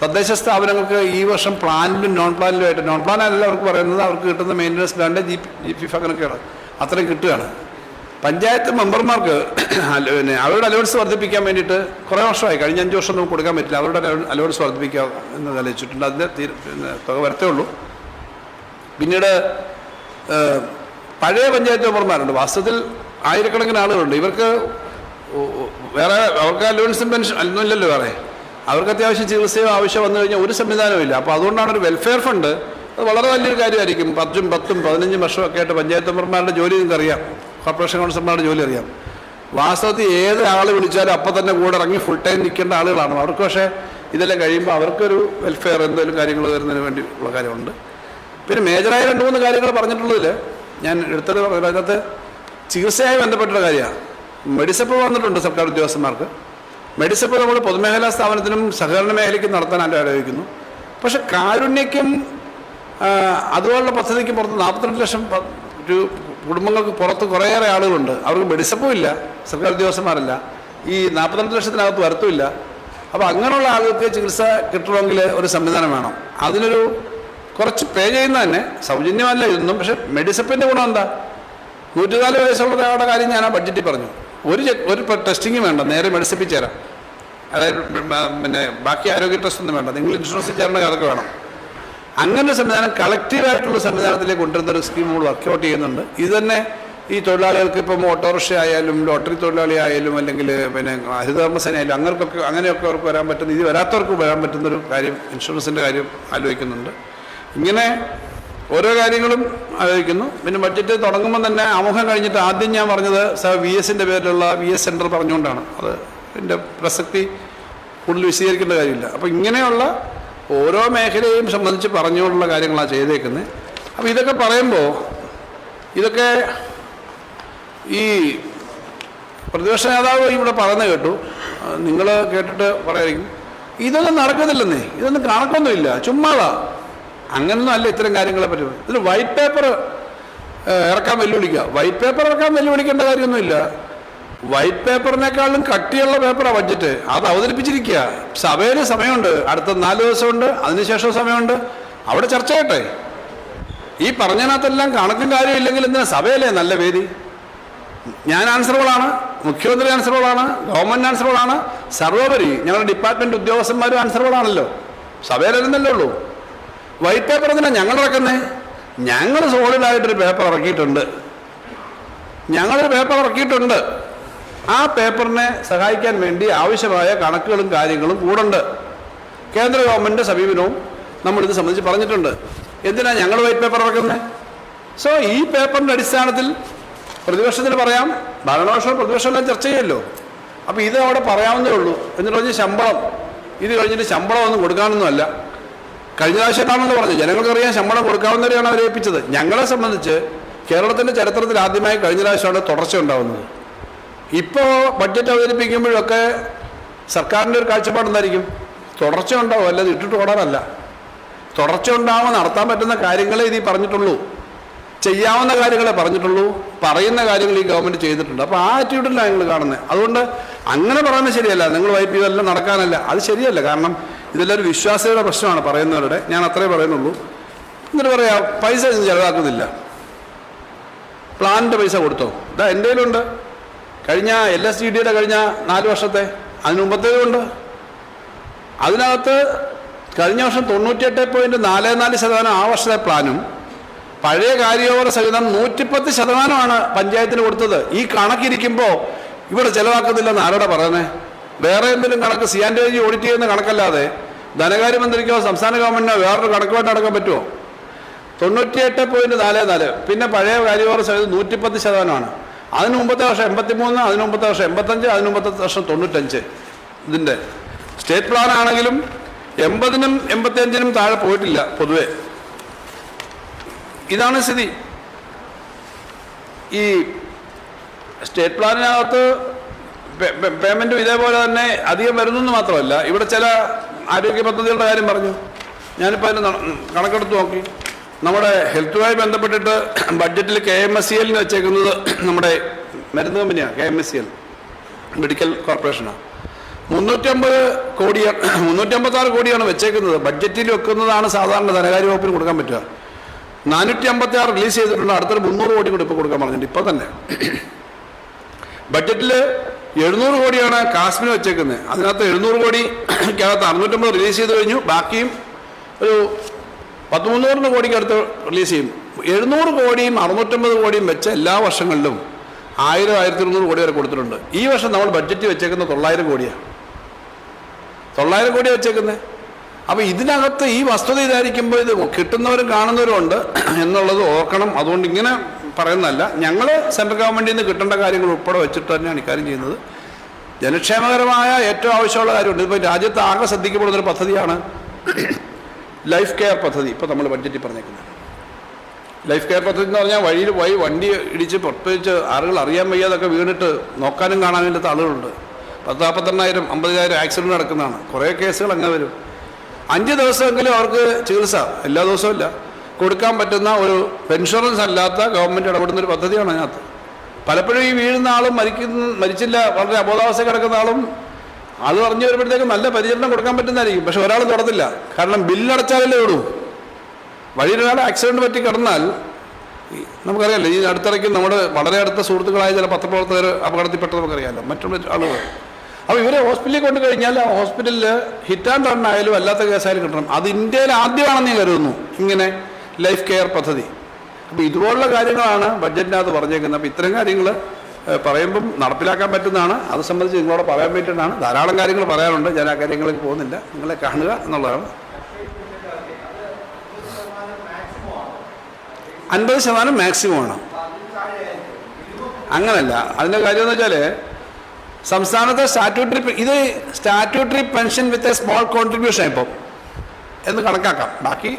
തദ്ദേശ സ്ഥാപനങ്ങൾക്ക് ഈ വർഷം പ്ലാനിലും നോൺ പ്ലാനിലുമായിട്ട്, നോൺ പ്ലാനല്ല അവർക്ക് പറയുന്നത്, അവർക്ക് കിട്ടുന്ന മെയിൻ്റനൻസ് ഗ്രാൻഡ് GPF അങ്ങനെയൊക്കെയാണ്, അത്രയും കിട്ടുകയാണ്. പഞ്ചായത്ത് മെമ്പർമാർക്ക് പിന്നെ അവരുടെ അലവൻസ് വർദ്ധിപ്പിക്കാൻ വേണ്ടിയിട്ട് കുറേ വർഷമായി, കഴിഞ്ഞ 5 വർഷം നമുക്ക് കൊടുക്കാൻ പറ്റില്ല, അവരുടെ അലവൻസ് വർദ്ധിപ്പിക്കുക എന്ന് ആലോചിച്ചിട്ടുണ്ട്. അതിൻ്റെ തുക വരത്തേ ഉള്ളൂ. പിന്നീട് പഴയ പഞ്ചായത്ത് മെമ്പർമാരുണ്ട്, വാസ്തവത്തിൽ ആയിരക്കണക്കിന് ആളുകളുണ്ട്. ഇവർക്ക് വേറെ അവർക്ക് അലവൻസും പെൻഷൻ ഒന്നുമില്ലല്ലോ, വേറെ അവർക്ക് അത്യാവശ്യം ചികിത്സയോ ആവശ്യം വന്നു കഴിഞ്ഞാൽ ഒരു സംവിധാനവും ഇല്ല. അപ്പോൾ അതുകൊണ്ടാണ് ഒരു വെൽഫെയർ ഫണ്ട്, അത് വളരെ വലിയൊരു കാര്യമായിരിക്കും. 10, 15 വർഷമൊക്കെ ആയിട്ട് പഞ്ചായത്ത് മെമ്പർമാരുടെ ജോലി നിങ്ങൾക്കറിയാം, കോർപ്പറേഷൻ കൗൺസിലർമാരുടെ ജോലി അറിയാം. വാസ്തവത്തിൽ ഏത് ആൾ വിളിച്ചാലും അപ്പം തന്നെ കൂടെ ഇറങ്ങി ഫുൾ ടൈം നിൽക്കേണ്ട ആളുകളാണ്. അവർക്ക് പക്ഷേ ഇതെല്ലാം കഴിയുമ്പോൾ അവർക്കൊരു വെൽഫെയർ എന്തെങ്കിലും കാര്യങ്ങൾ വരുന്നതിന് വേണ്ടി ഉള്ള കാര്യമുണ്ട്. പിന്നെ മേജറായ 2-3 കാര്യങ്ങൾ പറഞ്ഞിട്ടുള്ളതിൽ ഞാൻ എടുത്തത് അതിനകത്ത് ചികിത്സയായി ബന്ധപ്പെട്ടൊരു കാര്യമാണ്. മെഡിസപ്പ് വന്നിട്ടുണ്ട് സർക്കാർ ഉദ്യോഗസ്ഥന്മാർക്ക്. മെഡിസപ്പ് നമ്മൾ പൊതുമേഖലാ സ്ഥാപനത്തിനും സഹകരണ മേഖലയ്ക്കും നടത്താൻ ആലോചിക്കുന്നു. പക്ഷെ കാരുണ്യക്കും അതുപോലുള്ള പദ്ധതിക്ക് പുറത്ത് 42 ലക്ഷം കുടുംബങ്ങൾക്ക് പുറത്ത് കുറേയേറെ ആളുകളുണ്ട്. അവർക്ക് മെഡിസപ്പും ഇല്ല, സർക്കാർ ഉദ്യോഗസ്ഥന്മാരല്ല, ഈ 42 ലക്ഷത്തിനകത്ത് വരത്തുമില്ല. അപ്പോൾ അങ്ങനെയുള്ള ആളുകൾക്ക് ചികിത്സ കിട്ടണമെങ്കിൽ ഒരു സംവിധാനം വേണം. അതിനൊരു കുറച്ച് പേ ചെയ്യുന്ന തന്നെ സൗജന്യമല്ല ഇതൊന്നും. പക്ഷെ മെഡിസപ്പിൻ്റെ ഗുണം എന്താ? 104 വയസ്സുള്ള ഒരാളുടെ കാര്യം ഞാൻ ആ ബഡ്ജറ്റിൽ പറഞ്ഞു. ഒരു ടെസ്റ്റിങ്ങും വേണ്ട, നേരെ മെഡിസിപ്പിൽ ചേരാം. അതായത് പിന്നെ ബാക്കി ആരോഗ്യ ടെസ്റ്റ് ഒന്നും വേണ്ട, നിങ്ങൾ ഇൻഷുറൻസിൽ ചേരേണ്ട അതൊക്കെ വേണം. അങ്ങനെ ഒരു സംവിധാനം കളക്റ്റീവായിട്ടുള്ള സംവിധാനത്തിലേക്ക് കൊണ്ടുവരുന്ന ഒരു സ്കീം നമ്മൾ വർക്കൗട്ട് ചെയ്യുന്നുണ്ട്. ഇത് തന്നെ ഈ തൊഴിലാളികൾക്ക് ഇപ്പം ഓട്ടോറിക്ഷ ആയാലും ലോട്ടറി തൊഴിലാളി ആയാലും അല്ലെങ്കിൽ പിന്നെ ഹരിതകർമ്മസേന ആയാലും അങ്ങനെയൊക്കെ അവർക്ക് വരാൻ പറ്റുന്ന, ഇത് വരാത്തവർക്ക് വരാൻ പറ്റുന്നൊരു കാര്യം ഇൻഷുറൻസിൻ്റെ കാര്യം ആലോചിക്കുന്നുണ്ട്. ഇങ്ങനെ ഓരോ കാര്യങ്ങളും ആലോചിക്കുന്നു. പിന്നെ ബഡ്ജറ്റ് തുടങ്ങുമ്പോൾ തന്നെ ആമുഖം കഴിഞ്ഞിട്ട് ആദ്യം ഞാൻ പറഞ്ഞത് VS-ൻ്റെ പേരിലുള്ള VS സെൻറ്റർ പറഞ്ഞുകൊണ്ടാണ്. അത് എൻ്റെ പ്രസക്തി കൂടുതൽ വിശദീകരിക്കേണ്ട കാര്യമില്ല. അപ്പോൾ ഇങ്ങനെയുള്ള ഓരോ മേഖലയെയും സംബന്ധിച്ച് പറഞ്ഞുകൊണ്ടുള്ള കാര്യങ്ങളാണ് ചെയ്തേക്കുന്നത്. അപ്പോൾ ഇതൊക്കെ പറയുമ്പോൾ ഇതൊക്കെ ഈ പ്രതിപക്ഷ നേതാവ് ഇവിടെ പറയുന്നത് കേട്ടു, നിങ്ങൾ കേട്ടിട്ട് പറയായിരിക്കും ഇതൊന്നും നടക്കുന്നില്ലെന്നേ, ഇതൊന്നും കണക്കൊന്നുമില്ല, ചുമ്മാതാ. അങ്ങനൊന്നും അല്ല ഇത്തരം കാര്യങ്ങളെ പറ്റി. ഇതിന് വൈറ്റ് പേപ്പർ ഇറക്കാൻ വെല്ലുവിളിക്കുക. വൈറ്റ് പേപ്പർ ഇറക്കാൻ വെല്ലുവിളിക്കേണ്ട കാര്യമൊന്നുമില്ല. വൈറ്റ് പേപ്പറിനേക്കാളും കട്ടിയുള്ള പേപ്പറാണ് ബഡ്ജറ്റ്. അത് അവതരിപ്പിച്ചിരിക്കുക. സഭയിൽ സമയമുണ്ട്, അടുത്ത 4 ദിവസമുണ്ട്, അതിനുശേഷം സമയമുണ്ട്. അവിടെ ചർച്ച ചെയ്യട്ടെ. ഈ പറഞ്ഞതിനകത്തെല്ലാം കണക്കും കാര്യമില്ലെങ്കിൽ എന്തിനാ സഭയല്ലേ നല്ല വേദി? ഞാൻ ആൻസറബിളാണ്, മുഖ്യമന്ത്രി ആൻസറബിളാണ്, ഗവൺമെൻറ് ആൻസറബിളാണ്, സർവോപരി ഞങ്ങളുടെ ഡിപ്പാർട്ട്മെൻറ്റ് ഉദ്യോഗസ്ഥന്മാരും ആൻസറബിളാണല്ലോ. സഭയിലിരുന്നല്ലേ ഉള്ളൂ. വൈറ്റ് പേപ്പർ എന്തിനാ ഞങ്ങൾ ഇറക്കുന്നത്? ഞങ്ങൾ സോളിഡായിട്ടൊരു പേപ്പർ ഇറക്കിയിട്ടുണ്ട്. ആ പേപ്പറിനെ സഹായിക്കാൻ വേണ്ടി ആവശ്യമായ കണക്കുകളും കാര്യങ്ങളും കൂടുണ്ട്. കേന്ദ്ര ഗവൺമെൻറ് സമീപനവും നമ്മളിത് സംബന്ധിച്ച് പറഞ്ഞിട്ടുണ്ട്. എന്തിനാ ഞങ്ങൾ വൈറ്റ് പേപ്പർ ഇറക്കുന്നത്? സോ ഈ പേപ്പറിൻ്റെ അടിസ്ഥാനത്തിൽ പ്രതിപക്ഷത്തിന് പറയാം, ഭരണപക്ഷവും പ്രതിപക്ഷമെല്ലാം ചർച്ച ചെയ്യുമല്ലോ. അപ്പോൾ ഇത് അവിടെ പറയാവുന്നേ ഉള്ളൂ. എന്നിട്ട് പറഞ്ഞ് ശമ്പളം, ഇത് കഴിഞ്ഞിട്ട് ശമ്പളം ഒന്നും കൊടുക്കാനൊന്നുമല്ല. കഴിഞ്ഞ പ്രാവശ്യമാണെന്ന് പറഞ്ഞു, ജനങ്ങൾക്കറിയാൻ ശമ്പളം കൊടുക്കാവുന്നവരെയാണ് അവരെ ഏൽപ്പിച്ചത്. ഞങ്ങളെ സംബന്ധിച്ച് കേരളത്തിൻ്റെ ചരിത്രത്തിൽ ആദ്യമായി കഴിഞ്ഞ പ്രാവശ്യമാണ് തുടർച്ച ഉണ്ടാകുന്നത്. ഇപ്പോൾ ബഡ്ജറ്റ് അവതരിപ്പിക്കുമ്പോഴൊക്കെ സർക്കാരിൻ്റെ ഒരു കാഴ്ചപ്പാടെന്തായിരിക്കും? തുടർച്ച ഉണ്ടാവും, അല്ലാതെ ഇട്ടിട്ട് ഓടാനല്ല. തുടർച്ച ഉണ്ടാവുമ്പോൾ നടത്താൻ പറ്റുന്ന കാര്യങ്ങളെ ഇത് പറഞ്ഞിട്ടുള്ളൂ, ചെയ്യാവുന്ന കാര്യങ്ങളെ പറഞ്ഞിട്ടുള്ളൂ, പറയുന്ന കാര്യങ്ങൾ ഈ ഗവൺമെൻറ് ചെയ്തിട്ടുണ്ട്. അപ്പോൾ ആ ആറ്റിറ്റ്യൂഡിലാണ് ഞങ്ങൾ കാണുന്നത്. അതുകൊണ്ട് അങ്ങനെ പറയുന്നത് ശരിയല്ല. നിങ്ങൾ വൈപ്പ് ഇതെല്ലാം നടക്കാനല്ല, അത് ശരിയല്ല. കാരണം ഇതെല്ലാം ഒരു വിശ്വാസ്യതയുടെ പ്രശ്നമാണ് പറയുന്നവരുടെ. ഞാൻ അത്രേ പറയുന്നുള്ളൂ. എന്നിട്ട് പറയാം പൈസ ചെലവാക്കുന്നില്ല, പ്ലാനിൻ്റെ പൈസ കൊടുത്തോ? ഇതാ എൻ്റെ കയ്യിലുണ്ട്. കഴിഞ്ഞ LSDDയുടെ കഴിഞ്ഞ 4 വർഷത്തെ, അതിന് മുമ്പത്തേതുണ്ട്. അതിനകത്ത് കഴിഞ്ഞ വർഷം 98.44% ആ വർഷത്തെ പ്ലാനും പഴയ കാര്യോപര സഹിതം 110% പഞ്ചായത്തിന് കൊടുത്തത്. ഈ കണക്കിരിക്കുമ്പോൾ ഇവിടെ ചിലവാക്കുന്നില്ലെന്ന് ആരോടെ പറയുന്നത്? വേറെ എന്തെങ്കിലും കണക്ക് CNTG ഓഡിറ്റ് ചെയ്യുന്ന കണക്കല്ലാതെ ധനകാര്യമന്ത്രിക്കോ സംസ്ഥാന ഗവൺമെൻറ്റിനോ വേറൊരു കണക്കുമായിട്ട് നടക്കാൻ പറ്റുമോ? 98.44. പിന്നെ പഴയ കാര്യോപര സഹിതം 110%. അതിന് മുമ്പത്തെ വർഷം 83, അതിന് മുമ്പത്തെ വർഷം 85, അതിന് മുമ്പത്തെ വർഷം 95. ഇതിൻ്റെ സ്റ്റേറ്റ് പ്ലാൻ ആണെങ്കിലും 80-നും 85-നും താഴെ പോയിട്ടില്ല പൊതുവെ. ഇതാണ് സ്ഥിതി. ഈ സ്റ്റേറ്റ് പ്ലാനിനകത്ത് പേയ്മെൻറ്റും ഇതേപോലെ തന്നെ അധികം വരുന്നെന്ന് മാത്രമല്ല, ഇവിടെ ചില ആരോഗ്യ പദ്ധതികളുടെ കാര്യം പറഞ്ഞു. ഞാനിപ്പോൾ അതിന് കണക്കെടുത്ത് നോക്കി. നമ്മുടെ ഹെൽത്തുമായി ബന്ധപ്പെട്ടിട്ട് ബഡ്ജറ്റിൽ KMSCL വെച്ചേക്കുന്നത് നമ്മുടെ മരുന്ന് കമ്പനിയാണ്. KMSCL medical കോർപ്പറേഷനാണ്. 356 കോടിയാണ് വെച്ചേക്കുന്നത്. ബഡ്ജറ്റിൽ വെക്കുന്നതാണ് സാധാരണ ധനകാര്യ വകുപ്പിന് കൊടുക്കാൻ പറ്റുക. 456 റിലീസ് ചെയ്തിട്ടുണ്ട്. അടുത്തൊരു 300 കോടി കൂടി ഇപ്പോൾ കൊടുക്കാൻ പറഞ്ഞിട്ടുണ്ട്. ഇപ്പോൾ തന്നെ ബഡ്ജറ്റിൽ 700 കോടിയാണ് കാസ്മിന് വെച്ചേക്കുന്നത്. അതിനകത്ത് 700 കോടിക്കകത്ത് 650 റിലീസ് ചെയ്ത് കഴിഞ്ഞു. ബാക്കിയും ഒരു 100-300 കോടിക്ക് അടുത്ത് റിലീസ് ചെയ്യും. 700 കോടിയും 650 കോടിയും വെച്ച് എല്ലാ വർഷങ്ങളിലും 1000-1200 കോടി വരെ കൊടുത്തിട്ടുണ്ട്. ഈ വർഷം നമ്മൾ ബഡ്ജറ്റ് വെച്ചേക്കുന്നത് 900 കോടിയാണ്. 900 കോടി വെച്ചേക്കുന്നത്. അപ്പോൾ ഇതിനകത്ത് ഈ വസ്തുത ഇതായിരിക്കുമ്പോൾ ഇത് കിട്ടുന്നവരും കാണുന്നവരും ഉണ്ട് എന്നുള്ളത് ഓർക്കണം. അതുകൊണ്ട് ഇങ്ങനെ പറയുന്നതല്ല. ഞങ്ങൾ സെൻട്രൽ ഗവൺമെൻറ്റിൽ നിന്ന് കിട്ടേണ്ട കാര്യങ്ങൾ ഉൾപ്പെടെ വെച്ചിട്ട് തന്നെയാണ് ഇക്കാര്യം ചെയ്യുന്നത്. ജനക്ഷേമകരമായ ഏറ്റവും ആവശ്യമുള്ള കാര്യമുണ്ട്. ഇപ്പോൾ രാജ്യത്ത് ആകെ ശ്രദ്ധിക്കപ്പെടുന്നൊരു പദ്ധതിയാണ് ലൈഫ് കെയർ പദ്ധതി. ഇപ്പോൾ നമ്മൾ ബഡ്ജറ്റിൽ പറഞ്ഞേക്കുന്നത് ലൈഫ് കെയർ പദ്ധതി എന്ന് പറഞ്ഞാൽ വഴിയിൽ പോയി വണ്ടി ഇടിച്ച് പ്രത്യേകിച്ച് ആളുകൾ അറിയാൻ വയ്യാതൊക്കെ വീണിട്ട് നോക്കാനും കാണാനും ഇല്ലാത്ത ആളുകളുണ്ട്. 10,000-50,000 50,000 ആക്സിഡൻറ്റ് നടക്കുന്നതാണ്. കുറേ കേസുകൾ അങ്ങനെ വരും. 5 ദിവസമെങ്കിലും അവർക്ക് ചികിത്സ, എല്ലാ ദിവസവും ഇല്ല, കൊടുക്കാൻ പറ്റുന്ന ഒരു ഇൻഷുറൻസ് അല്ലാത്ത ഗവൺമെൻറ് ഇടപെടുന്ന ഒരു പദ്ധതിയാണ് അതിനകത്ത്. പലപ്പോഴും ഈ വീഴുന്ന ആളും മരിച്ചില്ല, വളരെ അബോധാവസ്ഥ കിടക്കുന്ന ആളും അത് പറഞ്ഞു വരുമ്പോഴത്തേക്കും നല്ല പരിചരണം കൊടുക്കാൻ പറ്റുന്നതായിരിക്കും. പക്ഷെ ഒരാൾ തൊടത്തില്ല, കാരണം ബില്ലടച്ചാലല്ലേ ഉള്ളൂ. വഴിയിലൊരാൾ ആക്സിഡൻറ്റ് പറ്റി കിടന്നാൽ നമുക്കറിയാമല്ലോ, ഈ അടുത്തിടയ്ക്ക് നമ്മുടെ വളരെ അടുത്ത സുഹൃത്തുക്കളായ ചില പത്രപ്രവർത്തകർ അപകടത്തിൽപ്പെട്ടത് നമുക്കറിയാമല്ലോ, മറ്റുള്ള ആളുകൾ. അപ്പോൾ ഇവരെ ഹോസ്പിറ്റലിൽ കൊണ്ട് കഴിഞ്ഞാൽ ആ ഹോസ്പിറ്റലിൽ ഹിറ്റ് ആൻഡ് റൺ ആയാലും അല്ലാത്ത കേസായാലും കിട്ടണം. അത് ഇന്ത്യയിൽ ആദ്യമാണെന്ന് ഞാൻ കരുതുന്നു ഇങ്ങനെ ലൈഫ് കെയർ പദ്ധതി. അപ്പോൾ ഇതുപോലുള്ള കാര്യങ്ങളാണ് ബഡ്ജറ്റിനകത്ത് പറഞ്ഞേക്കുന്നത്. അപ്പോൾ ഇത്തരം കാര്യങ്ങൾ പറയുമ്പം നടപ്പിലാക്കാൻ പറ്റുന്നതാണ്. അത് സംബന്ധിച്ച് നിങ്ങളോട് പറയാൻ വേണ്ടിയിട്ടാണ്. ധാരാളം കാര്യങ്ങൾ പറയാനുണ്ട്, ഞാൻ ആ കാര്യങ്ങളിൽ പോകുന്നില്ല, നിങ്ങളെ കാണുക എന്നുള്ളതാണ്. 50% മാക്സിമം ആണ്. അങ്ങനല്ല, അതിൻ്റെ കാര്യം എന്ന് വെച്ചാൽ സംസ്ഥാനത്തെ statutory pension with a small contribution ഇപ്പം എന്ന് കണക്കാക്കാം. ബാക്കി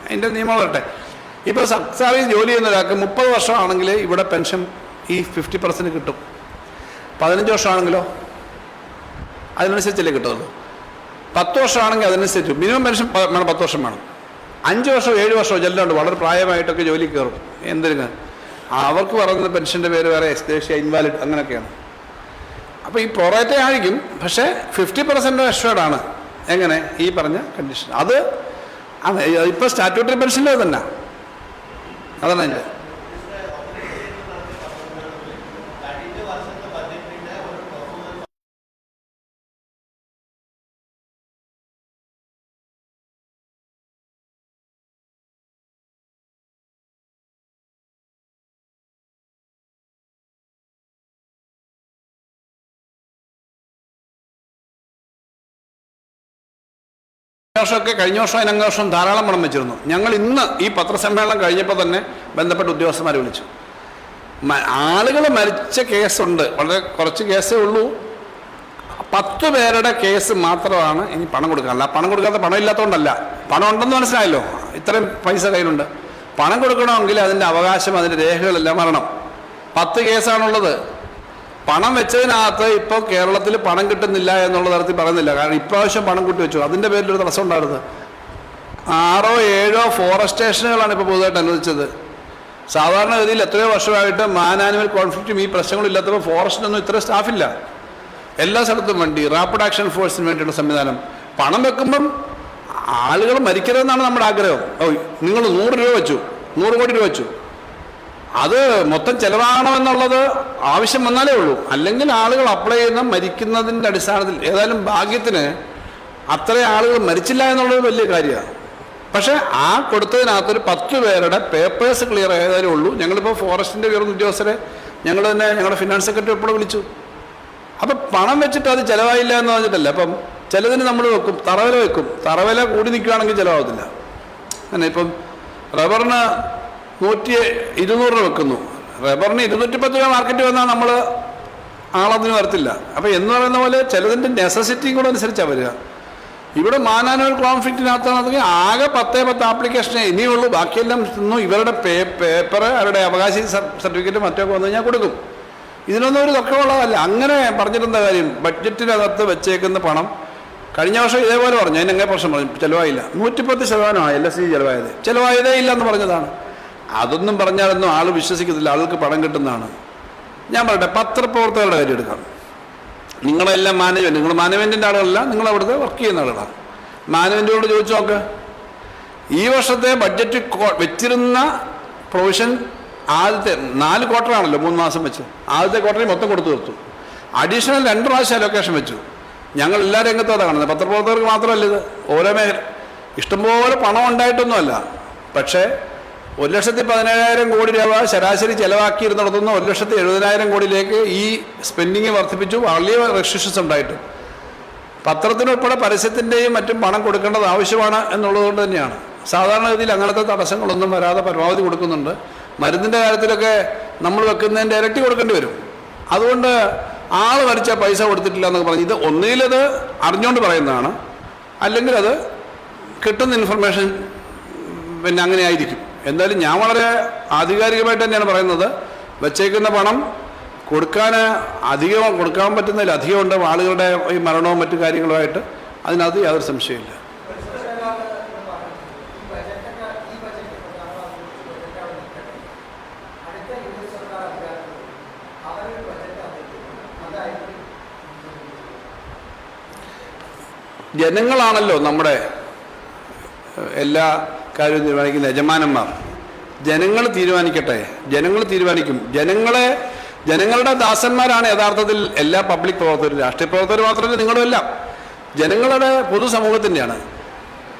അതിൻ്റെ നിയമം വരട്ടെ. ഇപ്പോൾ സർവീസ് ജോലി ചെയ്യുന്ന ഒരാൾക്ക് 30 വർഷമാണെങ്കിൽ ഇവിടെ പെൻഷൻ ഈ 50% കിട്ടും. 15 വർഷമാണെങ്കിലോ അതിനനുസരിച്ചല്ലേ കിട്ടുള്ളൂ. 10 വർഷമാണെങ്കിൽ അതനുസരിച്ച് മിനിമം പെൻഷൻ വേണം, 10 വർഷം വേണം. 5 വർഷമോ 7 വർഷമോ ചെല്ലുണ്ട്, വളരെ പ്രായമായിട്ടൊക്കെ ജോലി കയറും. എന്തിന് അവർക്ക് പറയുന്ന പെൻഷൻ്റെ പേര് വേറെ, എക്സ്ഗ്രേഷ്യ, ഇൻവാലിഡ്, അങ്ങനെയൊക്കെയാണ്. അപ്പോൾ ഈ പ്രൊറേറ്റ ആയിരിക്കും, പക്ഷേ 50% അഷ്വേർഡ് ആണ്. എങ്ങനെ ഈ പറഞ്ഞ കണ്ടീഷൻ അത് ഇപ്പോൾ സ്റ്റാറ്റ്യൂട്ടറി പെൻഷൻ്റെ തന്നെ അതാണ് അതിൻ്റെ. വർഷമൊക്കെ കഴിഞ്ഞ വർഷം അതിനങ്ങ് വർഷം ധാരാളം പണം വെച്ചിരുന്നു. ഞങ്ങൾ ഇന്ന് ഈ പത്രസമ്മേളനം കഴിഞ്ഞപ്പോൾ തന്നെ ബന്ധപ്പെട്ട ഉദ്യോഗസ്ഥന്മാരെ വിളിച്ചു. ആളുകൾ മരിച്ച കേസുണ്ട്, വളരെ കുറച്ച് കേസേ ഉള്ളൂ. 10 പേരുടെ കേസ് മാത്രമാണ് ഇനി പണം കൊടുക്കാറില്ല. പണം കൊടുക്കാത്ത പണം ഇല്ലാത്തതുകൊണ്ടല്ല, പണം ഉണ്ടെന്ന് മനസ്സിലായല്ലോ, ഇത്രയും പൈസ കയ്യിലുണ്ട്. പണം കൊടുക്കണമെങ്കിൽ അതിൻ്റെ അവകാശം, അതിൻ്റെ രേഖകളെല്ലാം വരണം. 10 കേസാണുള്ളത്. പണം വെച്ചതിനകത്ത് ഇപ്പോൾ കേരളത്തിൽ പണം കിട്ടുന്നില്ല എന്നുള്ള തരത്തിൽ പറയുന്നില്ല. കാരണം ഇപ്രാവശ്യം പണം കൂട്ടി വെച്ചു, അതിൻ്റെ പേരിലൊരു തടസ്സം ഉണ്ടായിരുന്നു. 6 or 7 ഫോറസ്റ്റ് സ്റ്റേഷനുകളാണ് ഇപ്പോൾ പുതുതായിട്ട് അനുവദിച്ചത്. സാധാരണഗതിയിൽ എത്രയോ വർഷമായിട്ട് മാൻ ആനിമൽ കോൺഫ്ലിക്റ്റും ഈ പ്രശ്നങ്ങളില്ലാത്തപ്പോൾ ഫോറസ്റ്റിനൊന്നും ഇത്ര സ്റ്റാഫില്ല. എല്ലാ സ്ഥലത്തും വണ്ടി, റാപ്പിഡ് ആക്ഷൻ ഫോഴ്സിന് വേണ്ടിയുള്ള സംവിധാനം. പണം വെക്കുമ്പം ആളുകൾ മരിക്കരുതെന്നാണ് നമ്മുടെ ആഗ്രഹം. നിങ്ങൾ 100 രൂപ വെച്ചു, 100 കോടി രൂപ വെച്ചു, അത് മൊത്തം ചിലവാകണമെന്നുള്ളത് ആവശ്യം വന്നാലേ ഉള്ളൂ. അല്ലെങ്കിൽ ആളുകൾ അപ്ലൈ ചെയ്യുന്ന മരിക്കുന്നതിൻ്റെ അടിസ്ഥാനത്തിൽ, ഏതായാലും ഭാഗ്യത്തിന് അത്ര ആളുകൾ മരിച്ചില്ല എന്നുള്ളത് വലിയ കാര്യമാണ്. പക്ഷേ ആ കൊടുത്തതിനകത്തൊരു 10 പേരുടെ പേപ്പേഴ്സ് ക്ലിയർ ആയതായാലും ഉള്ളൂ. ഞങ്ങളിപ്പോൾ ഫോറസ്റ്റിൻ്റെ ഉയർന്ന ഉദ്യോഗസ്ഥരെ ഞങ്ങൾ തന്നെ ഞങ്ങളുടെ ഫിനാൻസ് സെക്രട്ടറി എപ്പോഴും വിളിച്ചു. അപ്പം പണം വെച്ചിട്ട് അത് ചിലവായില്ല എന്ന് പറഞ്ഞിട്ടല്ല. അപ്പം ചിലതിന് നമ്മൾ വെക്കും, തറവില വെക്കും, തറവില കൂടി നിൽക്കുകയാണെങ്കിൽ ചിലവാകത്തില്ല. അങ്ങനെ ഇപ്പം റബ്ബറിന് 100-200 രൂപ വെക്കുന്നു, റബ്ബറിന് 210 രൂപ മാർക്കറ്റ് വന്നാൽ നമ്മൾ ആളതിന് വരത്തില്ല. അപ്പോൾ എന്ന് പറയുന്ന പോലെ ചിലതിൻ്റെ നെസസിറ്റിയും കൂടെ അനുസരിച്ചാണ് വരിക. ഇവിടെ മാൻ ആനിമൽ കോൺഫ്ലിക്റ്റിനകത്താണെങ്കിൽ ആകെ 10 ആപ്ലിക്കേഷനേ ഇനിയുള്ളൂ. ബാക്കിയെല്ലാം ഇവരുടെ പേപ്പർ, അവരുടെ അവകാശി സർട്ടിഫിക്കറ്റ് മറ്റൊക്കെ വന്നു കഴിഞ്ഞാൽ കൊടുക്കും. ഇതിനൊന്നും ഒരു തൊക്കമുള്ളതല്ല. അങ്ങനെ പറഞ്ഞിരുന്ന കാര്യം ബഡ്ജറ്റിനകത്ത് വെച്ചേക്കുന്ന പണം കഴിഞ്ഞ വർഷം ഇതേപോലെ പറഞ്ഞു, അതിനെങ്ങനെ പ്രശ്നം പറഞ്ഞു, ചിലവായില്ല. 110% LSC ചിലവായതേ ഇല്ലെന്ന് പറഞ്ഞതാണ്. അതൊന്നും പറഞ്ഞാലൊന്നും ആൾ വിശ്വസിക്കത്തില്ല, ആൾക്ക് പണം കിട്ടുന്നതാണ്. ഞാൻ പറയട്ടെ, പത്രപ്രവർത്തകരുടെ കാര്യം എടുക്കാം. നിങ്ങളെല്ലാം മാനേജ്മെൻറ്റ്, നിങ്ങൾ മാനേജ്മെൻറ്റിൻ്റെ ആളുകളല്ല, നിങ്ങൾ അവിടുത്തെ വർക്ക് ചെയ്യുന്ന ആളുകളാണ്. മാനേജ്മെൻറ്റിനോട് ചോദിച്ചു നോക്ക്, ഈ വർഷത്തെ ബഡ്ജറ്റ് വെച്ചിരുന്ന പ്രൊവിഷൻ ആദ്യത്തെ 4 ക്വാർട്ടറാണല്ലോ, 3 മാസം വെച്ച്, ആദ്യത്തെ ക്വാർട്ടറിൽ മൊത്തം കൊടുത്തു തീർത്തു. അഡീഷണൽ 2 പ്രാവശ്യം അലോക്കേഷൻ വെച്ചു. ഞങ്ങൾ എല്ലാ രംഗത്തും അതാണ് കാണുന്നത്. പത്രപ്രവർത്തകർക്ക് മാത്രമല്ല ഇത്, ഓരോ മേഖല ഇഷ്ടംപോലെ പണം ഉണ്ടായിട്ടൊന്നുമല്ല. പക്ഷേ 1,17,000 കോടി രൂപ ശരാശരി ചിലവാക്കിയിരുന്നിടത്തുനിന്ന് 1,70,000 കോടിയിലേക്ക് ഈ സ്പെൻഡിങ് വർദ്ധിപ്പിച്ചു. വലിയ റെസ്ട്രിക്ഷൻസ് ഉണ്ടായിട്ട് പത്രത്തിനുൾപ്പെടെ പരസ്യത്തിൻ്റെയും മറ്റും പണം കൊടുക്കേണ്ടത് ആവശ്യമാണ് എന്നുള്ളതുകൊണ്ട് തന്നെയാണ്. സാധാരണഗതിയിൽ അങ്ങനത്തെ തടസ്സങ്ങളൊന്നും വരാതെ പരമാവധി കൊടുക്കുന്നുണ്ട്. മരുന്നിൻ്റെ കാര്യത്തിലൊക്കെ നമ്മൾ വെക്കുന്നതിൻ്റെ ഇരട്ടി കൊടുക്കേണ്ടി വരും. അതുകൊണ്ട് ആൾ മരിച്ച പൈസ കൊടുത്തിട്ടില്ല എന്നൊക്കെ പറഞ്ഞ് ഇത് ഒന്നുകിലത് അറിഞ്ഞുകൊണ്ട് പറയുന്നതാണ്, അല്ലെങ്കിൽ അത് കിട്ടുന്ന ഇൻഫർമേഷൻ പിന്നെ അങ്ങനെ ആയിരിക്കും. എന്തായാലും ഞാൻ വളരെ ആധികാരികമായിട്ട് തന്നെയാണ് പറയുന്നത്. വെച്ചേക്കുന്ന പണം കൊടുക്കാൻ പറ്റുന്നതിൽ അധികമുണ്ട് ആളുകളുടെ ഈ മരണവും മറ്റു കാര്യങ്ങളുമായിട്ട്. അതിനകത്ത് യാതൊരു സംശയമില്ല. ജനങ്ങളാണല്ലോ നമ്മുടെ എല്ലാ കാര്യവും തീരുമാനിക്കുന്ന യജമാനന്മാർ. ജനങ്ങൾ തീരുമാനിക്കട്ടെ, ജനങ്ങൾ തീരുമാനിക്കും. ജനങ്ങളുടെ ദാസന്മാരാണ് യഥാർത്ഥത്തിൽ എല്ലാ പബ്ലിക് പ്രവർത്തകരും. രാഷ്ട്രീയ പ്രവർത്തകർ മാത്രമല്ല, നിങ്ങളും എല്ലാം ജനങ്ങളുടെ പൊതുസമൂഹത്തിൻ്റെയാണ്.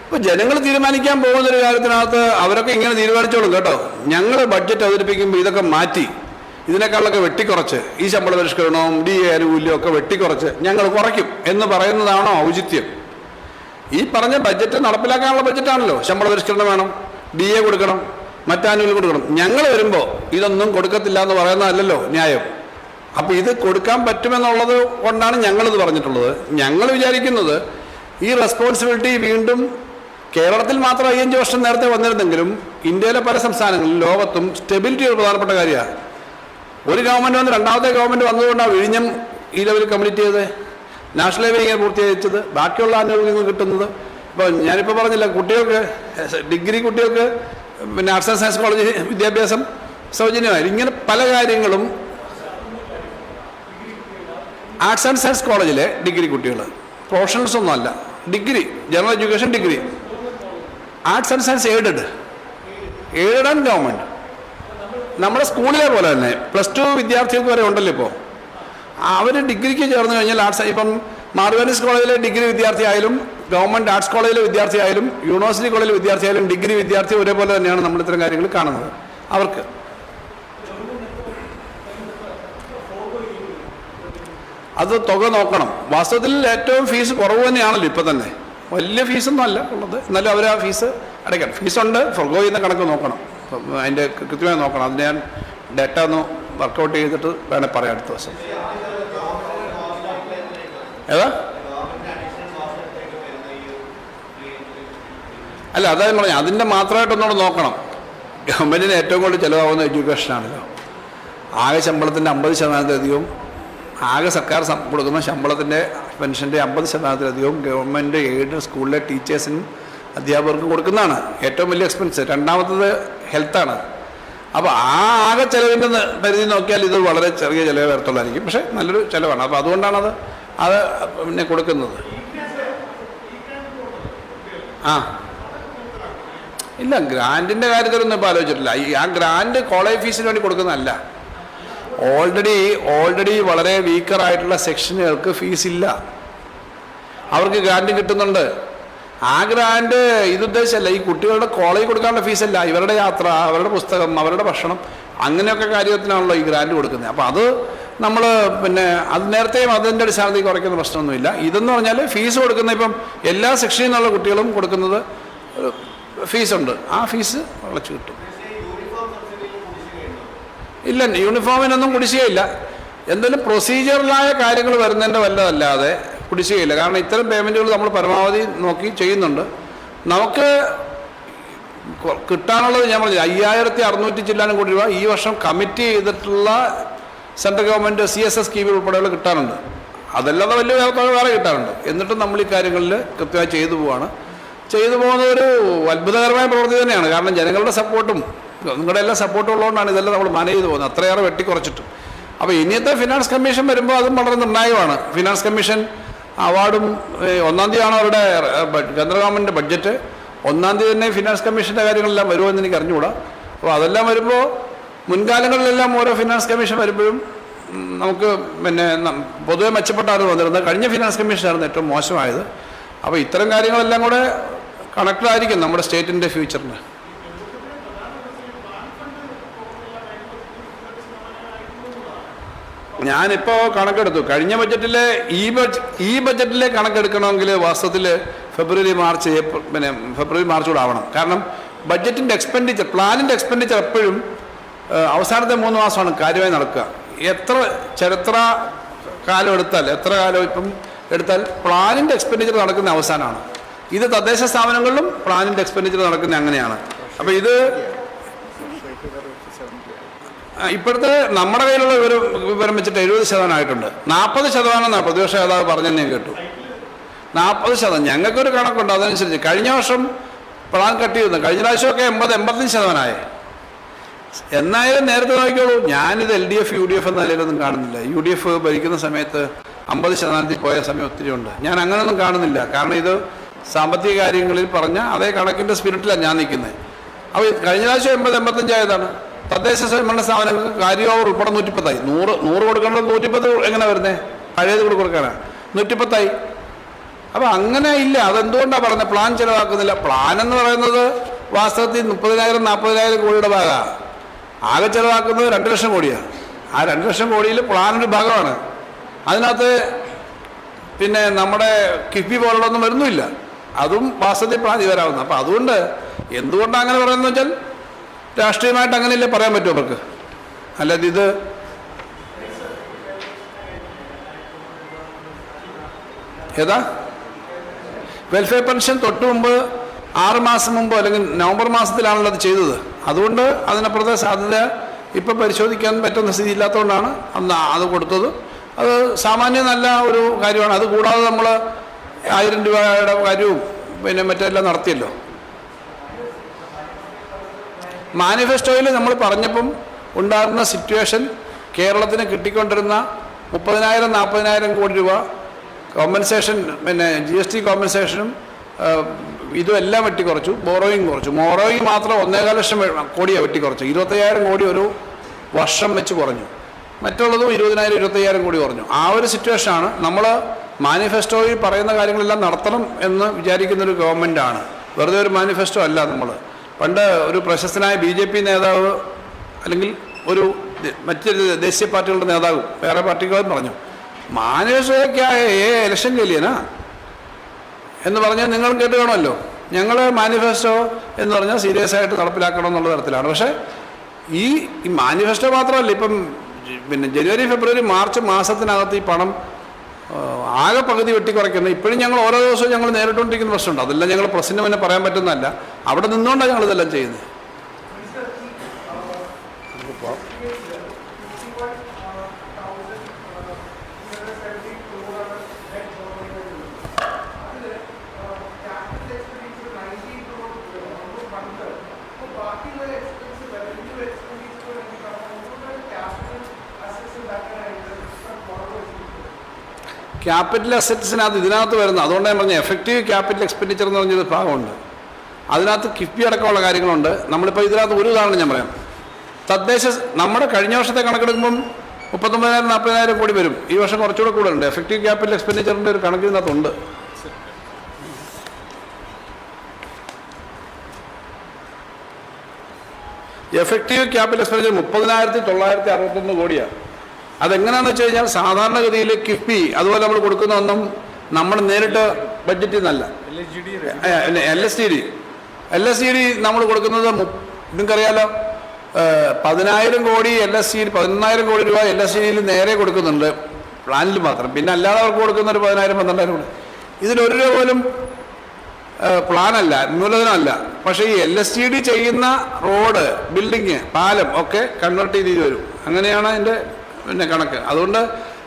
അപ്പോൾ ജനങ്ങൾ തീരുമാനിക്കാൻ പോകുന്നൊരു കാര്യത്തിനകത്ത് അവരൊക്കെ ഇങ്ങനെ തീരുമാനിച്ചോളും കേട്ടോ. ഞങ്ങൾ ബഡ്ജറ്റ് അവതരിപ്പിക്കുമ്പോൾ ഇതൊക്കെ മാറ്റി ഇതിനേക്കാളൊക്കെ വെട്ടിക്കുറച്ച് ഈ ശമ്പള പരിഷ്കരണവും DA ആനുകൂല്യവും ഒക്കെ വെട്ടിക്കുറച്ച് ഞങ്ങൾ കുറയ്ക്കും എന്ന് പറയുന്നതാണോ ഔചിത്യം? ഈ പറഞ്ഞ ബഡ്ജറ്റ് നടപ്പിലാക്കാനുള്ള ബഡ്ജറ്റാണല്ലോ. ശമ്പള പരിഷ്കരണം വേണം, DA കൊടുക്കണം, മറ്റാനുകൂല്യം കൊടുക്കണം. ഞങ്ങൾ വരുമ്പോൾ ഇതൊന്നും കൊടുക്കത്തില്ല എന്ന് പറയുന്നതല്ലല്ലോ ന്യായം. അപ്പോൾ ഇത് കൊടുക്കാൻ പറ്റുമെന്നുള്ളത് കൊണ്ടാണ് ഞങ്ങളിത് പറഞ്ഞിട്ടുള്ളത്. ഞങ്ങൾ വിചാരിക്കുന്നത് ഈ റെസ്പോൺസിബിലിറ്റി വീണ്ടും കേരളത്തിൽ മാത്രം 5 വർഷം നേരത്തെ വന്നിരുന്നെങ്കിലും ഇന്ത്യയിലെ പല സംസ്ഥാനങ്ങളിലും ലോകത്തും സ്റ്റെബിലിറ്റി ഒരു പ്രധാനപ്പെട്ട കാര്യമാണ്. ഒരു ഗവൺമെൻറ് വന്ന് രണ്ടാമത്തെ ഗവൺമെൻറ് വന്നതുകൊണ്ടാണ് വിഴിഞ്ഞം ഈ ലെവലിൽ കംപ്ലീറ്റ് ചെയ്ത് നാഷണൽ ഹൈവേ ഇങ്ങനെ പൂർത്തീകരിച്ചത്, ബാക്കിയുള്ള ആനുകൂല്യങ്ങൾ കിട്ടുന്നത്. ഇപ്പോൾ ഞാനിപ്പോൾ പറഞ്ഞില്ല, ഡിഗ്രി കുട്ടികൾക്ക് പിന്നെ ആർട്സ് ആൻഡ് സയൻസ് കോളേജ് വിദ്യാഭ്യാസം സൗജന്യമായി. ഇങ്ങനെ പല കാര്യങ്ങളും ആർട്സ് ആൻഡ് സയൻസ് കോളേജിലെ ഡിഗ്രി കുട്ടികൾ, പ്രൊഫഷണൽസ് ഒന്നും അല്ല, degree general education degree, arts and science aided and government. നമ്മുടെ സ്കൂളിലെ പോലെ തന്നെ +2 വിദ്യാർത്ഥികൾക്ക് വരെ ഉണ്ടല്ലോ ഇപ്പോൾ. അവർ ഡിഗ്രിക്ക് ചേർന്ന് കഴിഞ്ഞാൽ ഇപ്പം മാർവേനിസ് കോളേജിലെ ഡിഗ്രി വിദ്യാർത്ഥി ആയാലും ഗവൺമെൻറ് ആർട്സ് കോളേജിലെ വിദ്യാർത്ഥി ആയാലും യൂണിവേഴ്സിറ്റി കോളേജിലെ വിദ്യാർത്ഥി ആയാലും ഡിഗ്രി വിദ്യാർത്ഥി ഒരേപോലെ തന്നെയാണ് നമ്മൾ ഇത്തരം കാര്യങ്ങൾ കാണുന്നത്. അവർക്ക് അത് തുക നോക്കണം. വാസ്തവത്തിൽ ഏറ്റവും ഫീസ് കുറവ് തന്നെയാണല്ലോ ഇപ്പം തന്നെ. വലിയ ഫീസൊന്നും അല്ല ഉള്ളത്, എന്നാലും അവർ ആ ഫീസ് അടയ്ക്കണം. ഫീസുണ്ട്, ഫൊർഗോ ചെയ്യുന്ന കണക്ക് നോക്കണം, അതിൻ്റെ കൃത്യമായി നോക്കണം. അതിന് ഞാൻ ഡേറ്റ ഒന്ന് വർക്കൗട്ട് ചെയ്തിട്ട് വേണേൽ പറയാം അടുത്ത ദിവസം. ഏതാ അല്ല, അതായത് പറഞ്ഞു അതിൻ്റെ മാത്രമായിട്ടൊന്നുകൂടെ നോക്കണം. ഗവൺമെൻറ്റിന് ഏറ്റവും കൂടുതൽ ചിലവാകുന്ന എഡ്യൂക്കേഷനാണല്ലോ. ആകെ ശമ്പളത്തിൻ്റെ 50%-ലധികവും, ആകെ സർക്കാർ കൊടുക്കുന്ന ശമ്പളത്തിൻ്റെ പെൻഷൻ്റെ 50%-ലധികവും ഗവൺമെൻറ് എയ്ഡഡ് സ്കൂളിലെ ടീച്ചേഴ്സിനും അധ്യാപകർക്കും കൊടുക്കുന്നതാണ് ഏറ്റവും വലിയ എക്സ്പെൻസ്. രണ്ടാമത്തത് ഹെൽത്താണ്. അപ്പോൾ ആ ആകെ ചിലവിൻ്റെ പരിധി നോക്കിയാൽ ഇത് വളരെ ചെറിയ ചിലവ് വരത്തുള്ളതായിരിക്കും, പക്ഷേ നല്ലൊരു ചിലവാണ്. അപ്പോൾ അതുകൊണ്ടാണ് അത് പിന്നെ കൊടുക്കുന്നത്. ഇല്ല, ഗ്രാൻറ്റിൻ്റെ കാര്യത്തിലൊന്നും ഇപ്പോൾ ആലോചിച്ചിട്ടില്ല. ആ ഗ്രാൻറ്റ് കോളേജ് ഫീസിന് വേണ്ടി കൊടുക്കുന്നതല്ല. ഓൾറെഡി വളരെ വീക്കറായിട്ടുള്ള സെക്ഷനുകൾക്ക് ഫീസില്ല, അവർക്ക് ഗ്രാൻറ്റ് കിട്ടുന്നുണ്ട്. ആ ഗ്രാൻറ്റ് ഇതുദ്ദേശമല്ല, ഈ കുട്ടികളുടെ കോളേജ് കൊടുക്കാനുള്ള ഫീസല്ല, ഇവരുടെ യാത്ര, അവരുടെ പുസ്തകം, അവരുടെ ഭക്ഷണം, അങ്ങനെയൊക്കെ കാര്യത്തിനാണല്ലോ ഈ ഗ്രാൻറ്റ് കൊടുക്കുന്നത്. അപ്പോൾ അത് നമ്മൾ പിന്നെ അത് നേരത്തെയും അതിൻ്റെ അടിസ്ഥാനത്തിൽ കുറയ്ക്കുന്ന പ്രശ്നമൊന്നുമില്ല. ഇതെന്ന് പറഞ്ഞാൽ ഫീസ് കൊടുക്കുന്ന ഇപ്പം എല്ലാ സെക്ഷനിൽ നിന്നുള്ള കുട്ടികളും കൊടുക്കുന്നത് ഫീസുണ്ട്, ആ ഫീസ് അടച്ചു കിട്ടും. ഇല്ല, യൂണിഫോമിനൊന്നും കുടിശ്ശികയില്ല. എന്തെങ്കിലും പ്രൊസീജിയറലായ കാര്യങ്ങൾ വരുന്നതിൻ്റെ വല്ലതല്ലാതെ കുടിശ്ശികയില്ല. കാരണം ഇത്തരം പേയ്മെൻറ്റുകൾ നമ്മൾ പരമാവധി നോക്കി ചെയ്യുന്നുണ്ട്. നമുക്ക് കിട്ടാനുള്ളത് ഞാൻ പറഞ്ഞു 5600 ചില്ലാനും കോടി രൂപ ഈ വർഷം കമ്മിറ്റ് ചെയ്തിട്ടുള്ള സെൻട്രൽ ഗവൺമെൻറ് CSS സ്കീമിൽ ഉൾപ്പെടെയുള്ള കിട്ടാനുണ്ട്. അതല്ലാതെ വലിയ വേറെ കിട്ടാനുണ്ട്. എന്നിട്ടും നമ്മൾ ഈ കാര്യങ്ങളിൽ കൃത്യമായി ചെയ്തു പോകുന്നത് ഒരു അത്ഭുതകരമായ പ്രവൃത്തി തന്നെയാണ്. കാരണം ജനങ്ങളുടെ സപ്പോർട്ടും നിങ്ങളുടെ എല്ലാം സപ്പോർട്ടും ഉള്ളതുകൊണ്ടാണ് ഇതെല്ലാം നമ്മൾ മാനേജ് ചെയ്ത് പോകുന്നത്, അത്രയേറെ വെട്ടിക്കുറച്ചിട്ട്. അപ്പോൾ ഇനിയത്തെ ഫിനാൻസ് കമ്മീഷൻ വരുമ്പോൾ അതും വളരെ നിർണായകമാണ്. ഫിനാൻസ് കമ്മീഷൻ അവാർഡും 1-ാം തീയതിയാണ് അവരുടെ കേന്ദ്ര ഗവൺമെൻറ് ബഡ്ജറ്റ്. 1-ാം തീയതി തന്നെ ഫിനാൻസ് കമ്മീഷൻ്റെ കാര്യങ്ങളെല്ലാം വരുമെന്ന് എനിക്ക് അറിഞ്ഞുകൂടാ. അപ്പോൾ അതെല്ലാം വരുമ്പോൾ മുൻകാലങ്ങളിലെല്ലാം ഓരോ ഫിനാൻസ് കമ്മീഷൻ വരുമ്പോഴും നമുക്ക് പിന്നെ പൊതുവെ മെച്ചപ്പെട്ടാണ് വന്നിരുന്നത്. കഴിഞ്ഞ ഫിനാൻസ് കമ്മീഷനായിരുന്നു ഏറ്റവും മോശമായത്. അപ്പോൾ ഇത്തരം കാര്യങ്ങളെല്ലാം കൂടെ കണക്റ്റഡായിരിക്കും നമ്മുടെ സ്റ്റേറ്റിൻ്റെ ഫ്യൂച്ചറിന്. ഞാനിപ്പോൾ കണക്കെടുത്തു. കഴിഞ്ഞ ബഡ്ജറ്റിലെ ഈ ബഡ്ജറ്റിലെ കണക്കെടുക്കണമെങ്കിൽ വാസ്തവത്തിൽ ഫെബ്രുവരി മാർച്ച് കൂടെ ആവണം. കാരണം ബഡ്ജറ്റിൻ്റെ എക്സ്പെൻഡിച്ചർ, പ്ലാനിൻ്റെ എക്സ്പെൻഡിച്ചർ എപ്പോഴും അവസാനത്തെ 3 മാസമാണ് കാര്യമായി നടക്കുക. എത്ര കാലം ഇപ്പം എടുത്താൽ പ്ലാനിൻ്റെ എക്സ്പെൻഡിച്ചർ നടക്കുന്ന അവസാനമാണ്. ഇത് തദ്ദേശ സ്ഥാപനങ്ങളിലും പ്ലാനിൻ്റെ എക്സ്പെൻഡിച്ചർ നടക്കുന്നത് അങ്ങനെയാണ്. അപ്പോൾ ഇത് ഇപ്പോഴത്തെ നമ്മുടെ കയ്യിലുള്ള വിവരം വെച്ചിട്ട് 70% ആയിട്ടുണ്ട്. 40% പ്രതിപക്ഷ നേതാവ് പറഞ്ഞെന്ന് ഞാൻ കേട്ടു. 40%. ഞങ്ങൾക്കൊരു കണക്കുണ്ട്, അതനുസരിച്ച്. കഴിഞ്ഞ വർഷം പ്ലാൻ കട്ട് ചെയ്യുന്നു. കഴിഞ്ഞ പ്രാവശ്യമൊക്കെ 80-85% എന്നായാലും നേരത്തെ നോക്കിക്കോളൂ. ഞാനിത് LDF UDF എന്ന നിലയിലൊന്നും കാണുന്നില്ല. UDF ഭരിക്കുന്ന സമയത്ത് 50% പോയ സമയം ഒത്തിരി ഉണ്ട്. ഞാൻ അങ്ങനെയൊന്നും കാണുന്നില്ല. കാരണം ഇത് സാമ്പത്തിക കാര്യങ്ങളിൽ പറഞ്ഞ അതേ കണക്കിൻ്റെ സ്പിരിറ്റിലാണ് ഞാൻ നിൽക്കുന്നത്. അപ്പോൾ കഴിഞ്ഞ പ്രാവശ്യം 80-85 ആയതാണ്. തദ്ദേശ സ്വയംഭരണ സ്ഥാപനങ്ങൾക്ക് കാര്യോവർ ഉൾപ്പെടെ 110 100 കൊടുക്കേണ്ടത് 110 എങ്ങനെ വരുന്നത്? പഴയത് കൂടെ കൊടുക്കാനാണ് 110. അപ്പോൾ അങ്ങനെ ഇല്ല. അതെന്തുകൊണ്ടാണ് പറഞ്ഞത് പ്ലാൻ ചിലവാക്കുന്നില്ല? പ്ലാൻ എന്ന് പറയുന്നത് വാസ്തവത്തിൽ 30,000-40,000 കോടിയുടെ ഭാഗമാണ്. ആകെ ചിലവാക്കുന്നത് 2 ലക്ഷം കോടിയാണ്. ആ 2 ലക്ഷം കോടിയിൽ പ്ലാനൊരു ഭാഗമാണ്. അതിനകത്ത് പിന്നെ നമ്മുടെ കിഫ്ബി പോലുള്ളതൊന്നും വരുന്നുമില്ല. അതും വാസ്തവത്തിൽ പ്ലാൻ വരാവുന്നത്. അപ്പോൾ അതുകൊണ്ട് എന്തുകൊണ്ടാണ് അങ്ങനെ പറയുന്നത് വെച്ചാൽ രാഷ്ട്രീയമായിട്ട് അങ്ങനെയല്ലേ പറയാൻ പറ്റുമോ അവർക്ക്? അല്ലാതെ ഇത് ഏതാ വെൽഫെയർ പെൻഷൻ തൊട്ട് മുമ്പ് 6 മാസം മുമ്പ് അല്ലെങ്കിൽ നവംബർ മാസത്തിലാണല്ലോ അത് ചെയ്തത്. അതുകൊണ്ട് അതിനപ്പുറത്തെ സാധ്യത ഇപ്പം പരിശോധിക്കാൻ പറ്റുന്ന സ്ഥിതി ഇല്ലാത്തതുകൊണ്ടാണ് അന്ന് അത് കൊടുത്തത്. അത് സാമാന്യം നല്ല ഒരു കാര്യമാണ്. അത് കൂടാതെ നമ്മൾ 1000 രൂപയുടെ കാര്യവും പിന്നെ മറ്റെല്ലാം നടത്തിയല്ലോ. മാനിഫെസ്റ്റോയിൽ നമ്മൾ പറഞ്ഞപ്പം ഉണ്ടാകുന്ന സിറ്റുവേഷൻ കേരളത്തിന് കിട്ടിക്കൊണ്ടിരുന്ന 30,000-40,000 കോടി രൂപ കോമ്പൻസേഷൻ, പിന്നെ GST കോമ്പൻസേഷനും ഇതും എല്ലാം വെട്ടിക്കുറച്ചു. ബോറോയിങ് കുറച്ചു. ബോറോയിങ് മാത്രം 1.25 ലക്ഷം കോടിയാണ് വെട്ടിക്കുറച്ചു. 25,000 കോടി ഒരു വർഷം വെച്ച് കുറഞ്ഞു. മറ്റുള്ളതും 20,000-25,000 കോടി കുറഞ്ഞു. ആ ഒരു സിറ്റുവേഷനാണ്. നമ്മൾ മാനിഫെസ്റ്റോയിൽ പറയുന്ന കാര്യങ്ങളെല്ലാം നടത്തണം എന്ന് വിചാരിക്കുന്നൊരു ഗവൺമെൻറ്റാണ്. വെറുതെ ഒരു മാനിഫെസ്റ്റോ അല്ല. നമ്മൾ പണ്ട് ഒരു പ്രശസ്തനായ BJP നേതാവ് അല്ലെങ്കിൽ ഒരു മറ്റൊരു ദേശീയ പാർട്ടികളുടെ നേതാവ് വേറെ പാർട്ടികളും പറഞ്ഞു, മാനിഫെസ്റ്റോയ്ക്കായ ഇലക്ഷൻ കേലിയനാ എന്ന് പറഞ്ഞാൽ നിങ്ങൾ കേട്ട് കാണുമല്ലോ. ഞങ്ങൾ മാനിഫെസ്റ്റോ എന്ന് പറഞ്ഞാൽ സീരിയസ് ആയിട്ട് നടപ്പിലാക്കണം എന്നുള്ള തരത്തിലാണ്. പക്ഷേ ഈ മാനിഫെസ്റ്റോ മാത്രമല്ല, ഇപ്പം പിന്നെ ജനുവരി ഫെബ്രുവരി മാർച്ച് മാസത്തിനകത്ത് ഈ പണം ആകെ പകുതി വെട്ടിക്കുറയ്ക്കുന്നത്. ഇപ്പോഴും ഞങ്ങൾ ഓരോ ദിവസവും ഞങ്ങൾ നേരിട്ടുകൊണ്ടിരിക്കുന്ന പ്രശ്നമുണ്ട്. അതെല്ലാം ഞങ്ങൾ പ്രസിഡന്റ് തന്നെ പറയാൻ പറ്റുന്നതല്ല. അവിടെ നിന്നുകൊണ്ടാണ് ഞങ്ങളിതെല്ലാം ചെയ്യുന്നത്. ക്യാപിറ്റൽ അസറ്റ്സിനകത്ത് ഇതിനകത്ത് വരുന്ന, അതുകൊണ്ട് ഞാൻ പറഞ്ഞ എഫക്റ്റീവ് ക്യാപിറ്റൽ എക്സ്പെൻഡിച്ചർ എന്ന് പറഞ്ഞൊരു ഭാഗമുണ്ട്. അതിനകത്ത് കിഫ്ബി അടക്കമുള്ള കാര്യങ്ങളുണ്ട്. നമ്മളിപ്പോൾ ഇതിനകത്ത് ഒരു ഉദാഹരണം ഞാൻ പറയാം. നമ്മുടെ കഴിഞ്ഞ വർഷത്തെ കണക്കെടുക്കുമ്പം 39,000-40,000 കോടി വരും. ഈ വർഷം കുറച്ചുകൂടെ കൂടുതലുണ്ട്. എഫക്റ്റീവ് ക്യാപിറ്റൽ എക്സ്പെൻഡിച്ചറിൻ്റെ ഒരു കണക്ക് ഇതിനകത്തുണ്ട്. എഫക്റ്റീവ് ക്യാപിറ്റൽ എക്സ്പെൻഡിച്ചർ 30,961 കോടിയാണ്. അതെങ്ങനെയാണെന്ന് വെച്ച് കഴിഞ്ഞാൽ സാധാരണഗതിയിൽ കിഫ്ബി അതുപോലെ നമ്മൾ കൊടുക്കുന്ന ഒന്നും നമ്മൾ നേരിട്ട് ബഡ്ജറ്റിൽ നിന്നല്ല. LSTD നമ്മൾ കൊടുക്കുന്നത് നിങ്ങൾക്കറിയാലോ, 10,000 കോടി LSTD, 11,000 കോടി രൂപ LSTDയിൽ നേരെ കൊടുക്കുന്നുണ്ട് പ്ലാനിൽ മാത്രം. പിന്നെ അല്ലാതെ അവർക്ക് കൊടുക്കുന്ന ഒരു 10,000-12,000 കോടി. ഇതിലൊരു രൂപ പോലും പ്ലാനല്ല, മൂലധനമല്ല. പക്ഷേ ഈ LSTD ചെയ്യുന്ന റോഡ്, ബിൽഡിങ്, പാലം ഒക്കെ കൺവേർട്ട് ചെയ്ത് വരും. അങ്ങനെയാണ് അതിൻ്റെ പിന്നെ കണക്ക്. അതുകൊണ്ട്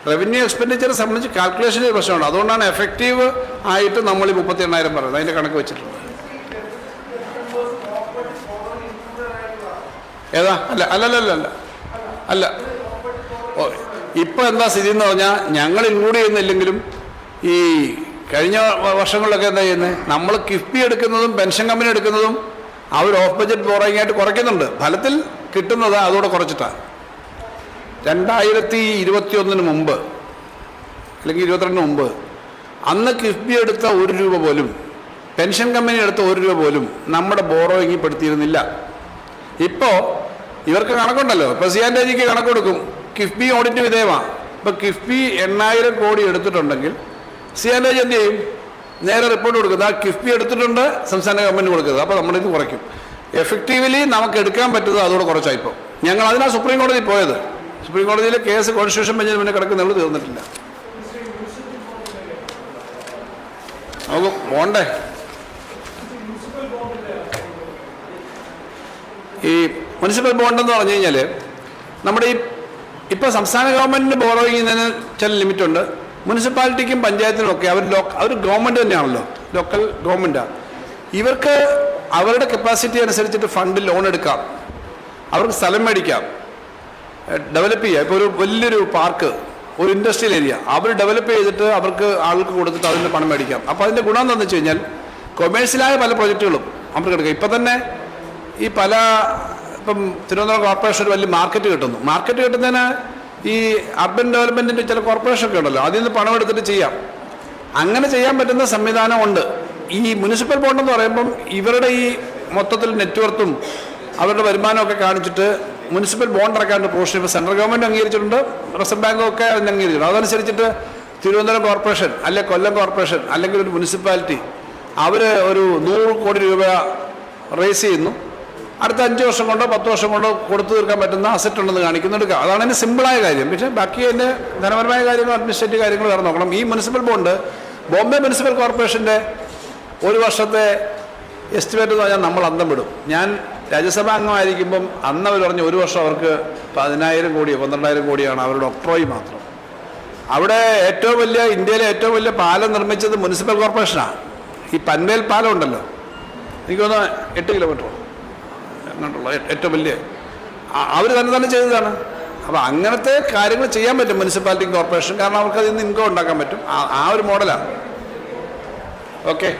റവന്യൂ എക്സ്പെൻഡിച്ചറെ സംബന്ധിച്ച് കാൽക്കുലേഷനിൽ പ്രശ്നമുണ്ട്. അതുകൊണ്ടാണ് എഫക്റ്റീവ് ആയിട്ട് നമ്മൾ ഈ 38,000 പറയുന്നത്. അതിൻ്റെ കണക്ക് വെച്ചിട്ടുണ്ട്. ഏതാ? അല്ല ഇപ്പം എന്താ സ്ഥിതി എന്ന് പറഞ്ഞാൽ, ഞങ്ങൾ ഇൻക്ലൂഡ് ചെയ്യുന്നില്ലെങ്കിലും ഈ കഴിഞ്ഞ വർഷങ്ങളിലൊക്കെ എന്താ ചെയ്യുന്നത്, നമ്മൾ കിഫ്ബി എടുക്കുന്നതും പെൻഷൻ കമ്പനി എടുക്കുന്നതും അവർ ഓഫ് ബഡ്ജറ്റ് ബോറോയിങ് ആയിട്ട് കുറയ്ക്കുന്നുണ്ട്. ഫലത്തിൽ കിട്ടുന്നത് അതോടെ കുറച്ചിട്ടാണ്. 2021 മുമ്പ് അല്ലെങ്കിൽ 22 മുമ്പ് അന്ന് കിഫ്ബി എടുത്ത 1 രൂപ പോലും, പെൻഷൻ കമ്പനി എടുത്ത 1 രൂപ പോലും നമ്മുടെ ബോറോയിങ്ങിൽ പെടുത്തിയിരുന്നില്ല. ഇപ്പോൾ ഇവർക്ക് കണക്കുണ്ടല്ലോ. ഇപ്പോൾ CNTG കണക്ക് കൊടുക്കും. കിഫ്ബി ഓഡിറ്റ് വിധേയമാണ്. ഇപ്പോൾ കിഫ്ബി 8,000 കോടി എടുത്തിട്ടുണ്ടെങ്കിൽ CNTG എന്ത് ചെയ്യും? നേരെ റിപ്പോർട്ട് കൊടുക്കുന്നത് ആ കിഫ്ബി എടുത്തിട്ടുണ്ട്, സംസ്ഥാന ഗവൺമെൻറ് കൊടുക്കുന്നത്. അപ്പോൾ നമ്മളിത് കുറയ്ക്കും. എഫക്റ്റീവ്ലി നമുക്ക് എടുക്കാൻ പറ്റുന്നത് അതോടെ കുറച്ചായിപ്പോൾ. ഞങ്ങൾ അതിനാണ് സുപ്രീം കോടതി പോയത്. സുപ്രീം കോടതിയിലെ കേസ് കോൺസ്റ്റിറ്റ്യൂഷൻ ബെഞ്ചിന് മുന്നേ കിടക്കുന്നുള്ളൂ, തീർന്നിട്ടില്ല. നമുക്ക് പോണ്ടേ? ഈ മുനിസിപ്പൽ ബോണ്ടെന്ന് പറഞ്ഞു കഴിഞ്ഞാൽ നമ്മുടെ ഇപ്പോൾ സംസ്ഥാന ഗവൺമെൻറ്റിന് ബോറോ ചെയ്യുന്നതിന് ചില ലിമിറ്റുണ്ട്. മുനിസിപ്പാലിറ്റിക്കും പഞ്ചായത്തിനും ഒക്കെ അവർ ഗവൺമെൻറ് തന്നെയാണല്ലോ, ലോക്കൽ ഗവൺമെൻറ്റാണ്. ഇവർക്ക് അവരുടെ കപ്പാസിറ്റി അനുസരിച്ചിട്ട് ഫണ്ട് ലോൺ എടുക്കാം, അവർക്ക് സ്ഥലം മേടിക്കാം, ഡെവലപ്പ് ചെയ്യാം. ഇപ്പോൾ ഒരു വലിയൊരു പാർക്ക്, ഒരു ഇൻഡസ്ട്രിയൽ ഏരിയ അവർ ഡെവലപ്പ് ചെയ്തിട്ട് അവർക്ക് ആൾക്ക് കൊടുത്തിട്ട് അതിൻ്റെ പണം മേടിക്കാം. അപ്പോൾ അതിൻ്റെ ഗുണം എന്താണെന്ന് വെച്ച് കഴിഞ്ഞാൽ കൊമേഴ്സ്യലായ പല പ്രൊജക്റ്റുകളും അവർക്ക് എടുക്കാം. ഇപ്പം തന്നെ ഈ ഇപ്പം തിരുവനന്തപുരം കോർപ്പറേഷൻ ഒരു വലിയ മാർക്കറ്റ് കിട്ടുന്നു. മാർക്കറ്റ് കിട്ടുന്നതിന് ഈ അർബൻ ഡെവലപ്മെൻറ്റിൻ്റെ ചില കോർപ്പറേഷനൊക്കെ ഉണ്ടല്ലോ, അതിൽ നിന്ന് പണം എടുത്തിട്ട് ചെയ്യാം. അങ്ങനെ ചെയ്യാൻ പറ്റുന്ന സംവിധാനം ഉണ്ട്. ഈ മുനിസിപ്പൽ ബോണ്ടെന്ന് പറയുമ്പം ഇവരുടെ ഈ മൊത്തത്തിൽ നെറ്റ്വർത്തും അവരുടെ വരുമാനമൊക്കെ കാണിച്ചിട്ട് മുനിസിപ്പൽ ബോണ്ട് ഇറക്കാനുള്ള പ്രൊവിഷൻ ഇപ്പോൾ സെൻട്രൽ ഗവൺമെൻറ് അംഗീകരിച്ചിട്ടുണ്ട്, റിസർവ് ബാങ്കൊക്കെ അതിന് അംഗീകരിച്ചിട്ടുണ്ട്. അതനുസരിച്ചിട്ട് തിരുവനന്തപുരം കോർപ്പറേഷൻ അല്ലെങ്കിൽ കൊല്ലം കോർപ്പറേഷൻ അല്ലെങ്കിൽ ഒരു മുനിസിപ്പാലിറ്റി അവർ ഒരു 100 കോടി രൂപ റേസ് ചെയ്യുന്നു. അടുത്ത 5 വർഷം കൊണ്ടോ 10 വർഷം കൊണ്ടോ കൊടുത്തു തീർക്കാൻ പറ്റുന്ന അസറ്റ് ഉണ്ടെന്ന് കാണിക്കുന്നെടുക്കുക. അതാണ് അതിന് സിമ്പിളായ കാര്യം. പക്ഷേ ബാക്കി അതിൻ്റെ ധനപരമായ കാര്യങ്ങൾ, അഡ്മിനിസ്ട്രേറ്റീവ് കാര്യങ്ങൾ വേറെ നോക്കണം. ഈ മുനിസിപ്പൽ ബോണ്ട് ബോംബെ മുനിസിപ്പൽ കോർപ്പറേഷൻ്റെ ഒരു വർഷത്തെ എസ്റ്റിമേറ്റ് എന്ന് പറഞ്ഞാൽ നമ്മൾ അന്തം വിടും. ഞാൻ രാജ്യസഭാ അംഗമായിരിക്കുമ്പം അന്ന് അവർ പറഞ്ഞു ഒരു വർഷം അവർക്ക് 10,000 കോടിയോ 12,000 കോടിയാണ് അവരുടെ ഒക്ട്രോയി മാത്രം. അവിടെ ഇന്ത്യയിലെ ഏറ്റവും വലിയ പാലം നിർമ്മിച്ചത് മുനിസിപ്പൽ കോർപ്പറേഷനാണ്. ഈ പൻവേൽ പാലം ഉണ്ടല്ലോ, എനിക്ക് തോന്നുന്നു 8 കിലോമീറ്റർ അങ്ങോട്ടുള്ള ഏറ്റവും വലിയ അവർ തന്നെ ചെയ്തതാണ്. അപ്പോൾ അങ്ങനത്തെ കാര്യങ്ങൾ ചെയ്യാൻ പറ്റും മുനിസിപ്പാലിറ്റി കോർപ്പറേഷൻ, കാരണം അവർക്ക് അതിൽ നിന്ന് ഇൻകം ഉണ്ടാക്കാൻ പറ്റും. ആ ഒരു മോഡലാണ്. ഓക്കെ,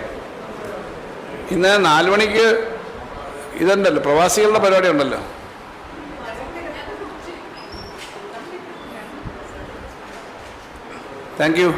ഇന്ന് 4 മണിക്ക് ഇതുണ്ടല്ലോ, പ്രവാസികളുടെ പരിപാടി ഉണ്ടല്ലോ. Thank you.